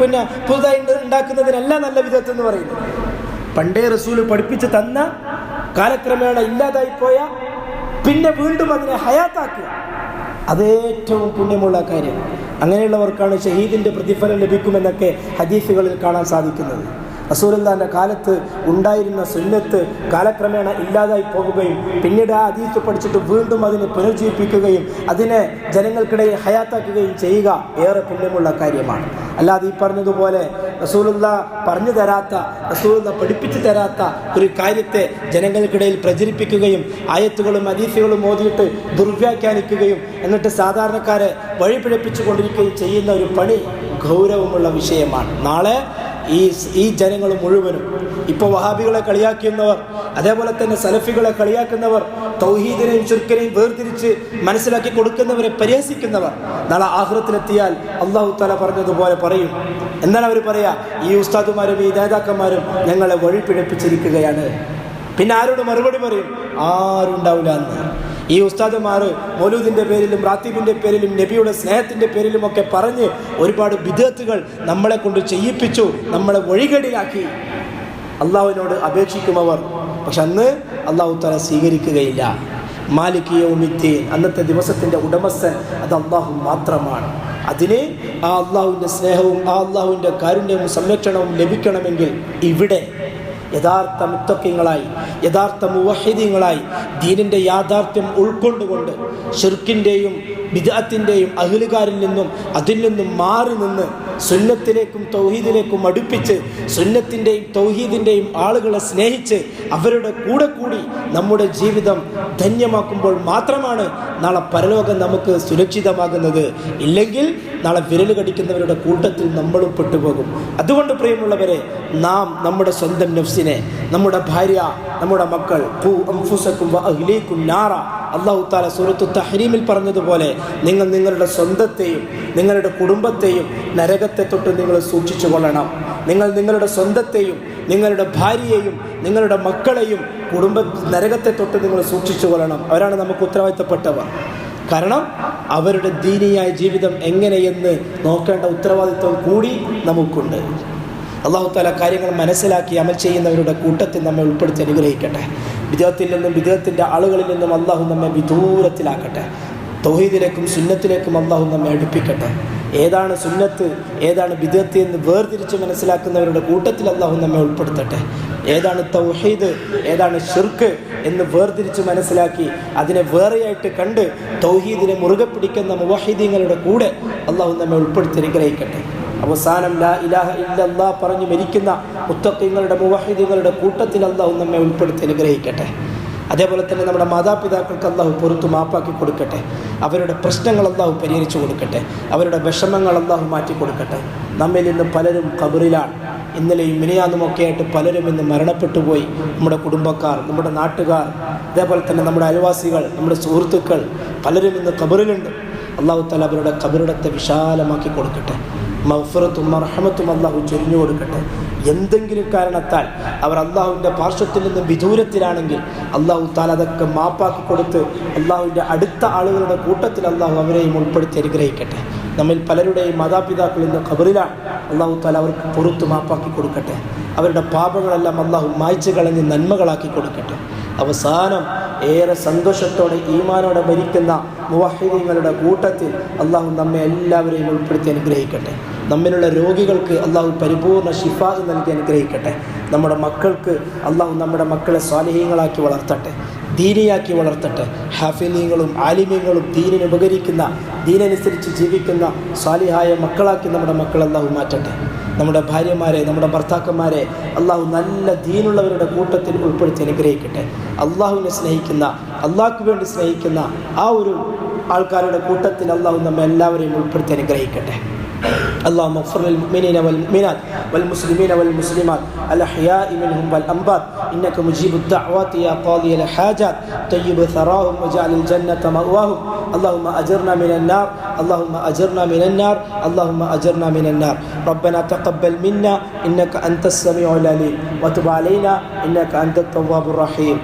പിന്നെ പുതുതായി ഉണ്ടാക്കുന്നതിനല്ല നല്ല ബിദ്അത്ത് എന്ന് പറയുന്നത്. പണ്ടേ റസൂൽ പഠിപ്പിച്ച് തന്ന, കാലക്രമേണ ഇല്ലാതായിപ്പോയ, പിന്നെ വീണ്ടും അതിനെ ഹയാത്താക്കുക, അതേറ്റവും പുണ്യമുള്ള കാര്യം. അങ്ങനെയുള്ളവർക്കാണ് ഷഹീദിൻ്റെ പ്രതിഫലം ലഭിക്കുമെന്നൊക്കെ ഹദീസുകളിൽ കാണാൻ സാധിക്കുന്നത്. റസൂലുള്ളാഹിന്റെ കാലത്ത് ഉണ്ടായിരുന്ന സുന്നത്ത് കാലക്രമേണ ഇല്ലാതായി പോകുകയും പിന്നീട് ആ ഹദീസ് പഠിച്ചിട്ട് വീണ്ടും അതിനെ പുനർജീവിപ്പിക്കുകയും അതിനെ ജനങ്ങൾക്കിടയിൽ ഹയാത്താക്കുകയും ചെയ്യുക ഏറെ പുണ്യമുള്ള കാര്യമാണ്. അല്ലാതെ ഈ പറഞ്ഞതുപോലെ റസൂലുള്ളാഹി പറഞ്ഞു തരാത്ത, റസൂലുള്ളാഹി പഠിപ്പിച്ചു തരാത്ത ഒരു കാര്യത്തെ ജനങ്ങൾക്കിടയിൽ പ്രചരിപ്പിക്കുകയും ആയത്തുകളും ഹദീസുകളും ഓതിയിട്ട് ദുർവ്യാഖ്യാനിക്കുകയും എന്നിട്ട് സാധാരണക്കാരെ വഴിപിഴപ്പിച്ചു കൊണ്ടിരിക്കുകയും ചെയ്യുന്ന ഒരു പണി ഗൗരവമുള്ള വിഷയമാണ്. നാളെ ഈ ജനങ്ങൾ മുഴുവനും, ഇപ്പോൾ വഹാബികളെ കളിയാക്കുന്നവർ, അതേപോലെ തന്നെ സലഫികളെ കളിയാക്കുന്നവർ, തൗഹീദിനെയും ശിർക്കിനെയും വേർതിരിച്ച് മനസ്സിലാക്കി കൊടുക്കുന്നവരെ പരിഹസിക്കുന്നവർ, നാളെ ആഖിറത്തിലെത്തിയാൽ അല്ലാഹു തആല പറഞ്ഞതുപോലെ പറയും. എന്താണ് അവർ പറയുക? ഈ ഉസ്താദുമാരും ഈ നേതാക്കന്മാരും ഞങ്ങളെ വഴിപിഴപ്പിച്ചിരിക്കുകയാണ്. പിന്നെ ആരോട് മറുപടി പറയും? ആരുണ്ടാവില്ല എന്ന്. ഈ ഉസ്താദുമാർ മൗലൂദിൻ്റെ പേരിലും റാത്തീബിൻ്റെ പേരിലും നബിയുടെ സ്നേഹത്തിൻ്റെ പേരിലുമൊക്കെ പറഞ്ഞ് ഒരുപാട് ബിദ്അത്തുകൾ നമ്മളെ കൊണ്ട് ചെയ്യിപ്പിച്ചു, നമ്മളെ വഴികേടിലാക്കി. അള്ളാഹുവിനോട് അപേക്ഷിക്കുമവർ, പക്ഷെ അന്ന് അള്ളാഹു തആല സ്വീകരിക്കുകയില്ല. മാലിക് യൗമിദ്ദീൻ, അന്നത്തെ ദിവസത്തിൻ്റെ ഉടമസ്ഥൻ അത് അള്ളാഹു മാത്രമാണ്. അതിന് ആ അള്ളാഹുവിൻ്റെ സ്നേഹവും ആ അള്ളാഹുവിൻ്റെ കാരുണ്യവും സംരക്ഷണവും ലഭിക്കണമെങ്കിൽ ഇവിടെ യഥാർത്ഥ മുത്തഖീങ്ങളായി, യഥാർത്ഥ മുവഹ്ഹിദീങ്ങളായി ദീനിൻ്റെ യാഥാർത്ഥ്യം ഉൾക്കൊണ്ടുകൊണ്ട് ശിർക്കിൻ്റെയും ബിദ്അത്തിൻ്റെയും അഹ്ലുകാരിൽ നിന്നും അതിൽ നിന്നും മാറി നിന്ന് സുന്നത്തിലേക്കും തൗഹീദിലേക്കും അടുപ്പിച്ച് സുന്നത്തിൻ്റെയും തൗഹീദിൻ്റെയും ആളുകളെ സ്നേഹിച്ച് അവരുടെ കൂടെ കൂടി നമ്മുടെ ജീവിതം ധന്യമാക്കുമ്പോൾ മാത്രമാണ് നാളെ പരലോകം നമുക്ക് സുരക്ഷിതമാകുന്നത്. ഇല്ലെങ്കിൽ നാളെ വിരൽ കടിക്കുന്നവരുടെ കൂട്ടത്തിൽ നമ്മളും പെട്ടുപോകും. അതുകൊണ്ട് പ്രിയമുള്ളവരെ, നാം നമ്മുടെ സ്വന്തം നഫ്സിനെ, നമ്മുടെ ഭാര്യ, നമ്മുടെ മക്കൾ, ഖൂ അൻഫുസകും വഅഹ്ലീകും നാറ, അല്ലാഹു തആല സൂറത്തു തഹ്രീമിൽ പറഞ്ഞതുപോലെ നിങ്ങൾ നിങ്ങളുടെ സ്വന്തത്തെയും നിങ്ങളുടെ കുടുംബത്തെയും നരകത്തെ തൊട്ട് നിങ്ങൾ സൂക്ഷിച്ചു കൊള്ളണം. നിങ്ങൾ നിങ്ങളുടെ സ്വന്തത്തെയും നിങ്ങളുടെ ഭാര്യയെയും നിങ്ങളുടെ മക്കളെയും നരകത്തെ തൊട്ട് നിങ്ങൾ സൂക്ഷിച്ചു കൊള്ളണം. അവരാണ് നമുക്ക് ഉത്തരവാദിത്തപ്പെട്ടവർ. കാരണം അവരുടെ ദീനിയായ ജീവിതം എങ്ങനെയെന്ന് നോക്കേണ്ട ഉത്തരവാദിത്വം കൂടി നമുക്കുണ്ട്. അല്ലാഹു തആല കാര്യങ്ങൾ മനസ്സിലാക്കി അമൽ ചെയ്യുന്നവരുടെ കൂട്ടത്തിൽ നമ്മെ ഉൾപ്പെടുത്തി അനുഗ്രഹിക്കട്ടെ. ബിദ്അത്തിൽ നിന്നും ബിദ്അത്തിൻ്റെ ആളുകളിൽ നിന്നും അല്ലാഹു നമ്മെ വിദൂരത്തിലാക്കട്ടെ. തൗഹീദിലേക്കും സുന്നത്തിലേക്കും അല്ലാഹു നമ്മെ അടുപ്പിക്കട്ടെ. ഏതാണ് സുന്നത്ത് ഏതാണ് ബിദ്അത്ത് എന്ന് വേർതിരിച്ച് മനസ്സിലാക്കുന്നവരുടെ കൂട്ടത്തിൽ അള്ളാഹു നമ്മെ ഉൾപ്പെടുത്തട്ടെ. ഏതാണ് തൗഹീദ് ഏതാണ് ശിർക്ക് എന്ന് വേർതിരിച്ച് മനസ്സിലാക്കി അതിനെ വേറെയായിട്ട് കണ്ട് തൗഹീദിനെ മുറുകെ പിടിക്കുന്ന മുവഹിദീങ്ങളുടെ കൂടെ അള്ളാഹു നമ്മെ ഉൾപ്പെടുത്തി അനുഗ്രഹിക്കട്ടെ. അവസാനം ലാ ഇലാഹ ഇല്ലല്ലാഹ് പറഞ്ഞു മരിക്കുന്ന മുത്തഖീങ്ങളുടെ മുവഹിദീങ്ങളുടെ കൂട്ടത്തിൽ അള്ളാഹു നമ്മെ ഉൾപ്പെടുത്തി അനുഗ്രഹിക്കട്ടെ. അതേപോലെ തന്നെ നമ്മുടെ മാതാപിതാക്കൾക്ക് അള്ളാഹു പൊറുത്തു മാപ്പാക്കി കൊടുക്കട്ടെ. അവരുടെ പ്രശ്നങ്ങൾ അള്ളാഹു പരിഹരിച്ചു കൊടുക്കട്ടെ. അവരുടെ വിഷമങ്ങൾ അള്ളാഹു മാറ്റി കൊടുക്കട്ടെ. നമ്മിൽ ഇന്ന് പലരും ഖബറിലാണ്. ഇന്നലെയും മിനിയാന്നുമൊക്കെ ആയിട്ട് പലരും ഇന്ന് മരണപ്പെട്ടു പോയി. നമ്മുടെ കുടുംബക്കാർ, നമ്മുടെ നാട്ടുകാർ, അതേപോലെ തന്നെ നമ്മുടെ അയൽവാസികൾ, നമ്മുടെ സുഹൃത്തുക്കൾ പലരും ഇന്ന് ഖബറിലുണ്ട്. അള്ളാഹു തആല അവരുടെ ഖബറിടത്തെ വിശാലമാക്കി കൊടുക്കട്ടെ. മഗ്ഫിറത്തും മർഹമത്തും അള്ളാഹു ചൊരിഞ്ഞു കൊടുക്കട്ടെ. എന്തെങ്കിലും കാരണത്താൽ അവർ അള്ളാഹുവിൻ്റെ പാർശ്വത്തിൽ നിന്ന് വിദൂരത്തിലാണെങ്കിൽ അള്ളാഹു തആല അതൊക്കെ മാപ്പാക്കി കൊടുത്ത് അള്ളാഹുവിൻ്റെ അടുത്ത ആളുകളുടെ കൂട്ടത്തിൽ അള്ളാഹു അവരെയും ഉൾപ്പെടുത്തി അനുഗ്രഹിക്കട്ടെ. നമ്മിൽ പലരുടെയും മാതാപിതാക്കൾ ഇന്ന് ഖബറിലാണ്. അള്ളാഹു തആല അവർക്ക് പുറത്ത് മാപ്പാക്കി കൊടുക്കട്ടെ. അവരുടെ പാപങ്ങളെല്ലാം അള്ളാഹു മായ്ച്ചു കളഞ്ഞ് നന്മകളാക്കി കൊടുക്കട്ടെ. അവസാനം ഏറെ സന്തോഷത്തോടെ ഈമാനോടെ മരിക്കുന്ന മുവഹിദീങ്ങളുടെ കൂട്ടത്തിൽ അള്ളാഹു നമ്മെ എല്ലാവരെയും ഉൾപ്പെടുത്തി അനുഗ്രഹിക്കട്ടെ. നമ്മിലുള്ള രോഗികൾക്ക് അള്ളാഹു പരിപൂർണ്ണ ശിഫാ നൽകി അനുഗ്രഹിക്കട്ടെ. നമ്മുടെ മക്കൾക്ക് അള്ളാഹു നമ്മുടെ മക്കളെ സ്വാലിഹീങ്ങളാക്കി വളർത്തട്ടെ, ദീനിയാക്കി വളർത്തട്ടെ. ഹാഫിലീങ്ങളും ആലിമീങ്ങളും ദീനിന് ഉപകരിക്കുന്ന ദീനനുസരിച്ച് ജീവിക്കുന്ന സ്വാലിഹായ മക്കളാക്കി നമ്മുടെ മക്കൾ അള്ളാഹു മാറ്റട്ടെ. നമ്മുടെ ഭാര്യമാരെ നമ്മുടെ ഭർത്താക്കന്മാരെ അള്ളാഹു നല്ല ദീനുള്ളവരുടെ കൂട്ടത്തിൽ ഉൾപ്പെടുത്തി അനുഗ്രഹിക്കട്ടെ. അള്ളാഹുവിനെ സ്നേഹിക്കുന്ന അള്ളാഹ്ക്ക് വേണ്ടി സ്നേഹിക്കുന്ന ആ ഒരു ആൾക്കാരുടെ കൂട്ടത്തിൽ അള്ളാഹു നമ്മെ എല്ലാവരെയും ഉൾപ്പെടുത്തി അനുഗ്രഹിക്കട്ടെ. اللهم اغفر للمؤمنين والمؤمنات والمسلمين والمسلمات الأحياء منهم والأموات إنك مجيب الدعوات يا قاضي الحاجات طيب ثراهم وجعل الجنة مأواهم اللهم أجرنا من النار اللهم أجرنا من النار اللهم أجرنا من النار ربنا تقبل منا إنك أنت السميع العليم وتب علينا إنك أنت التواب الرحيم.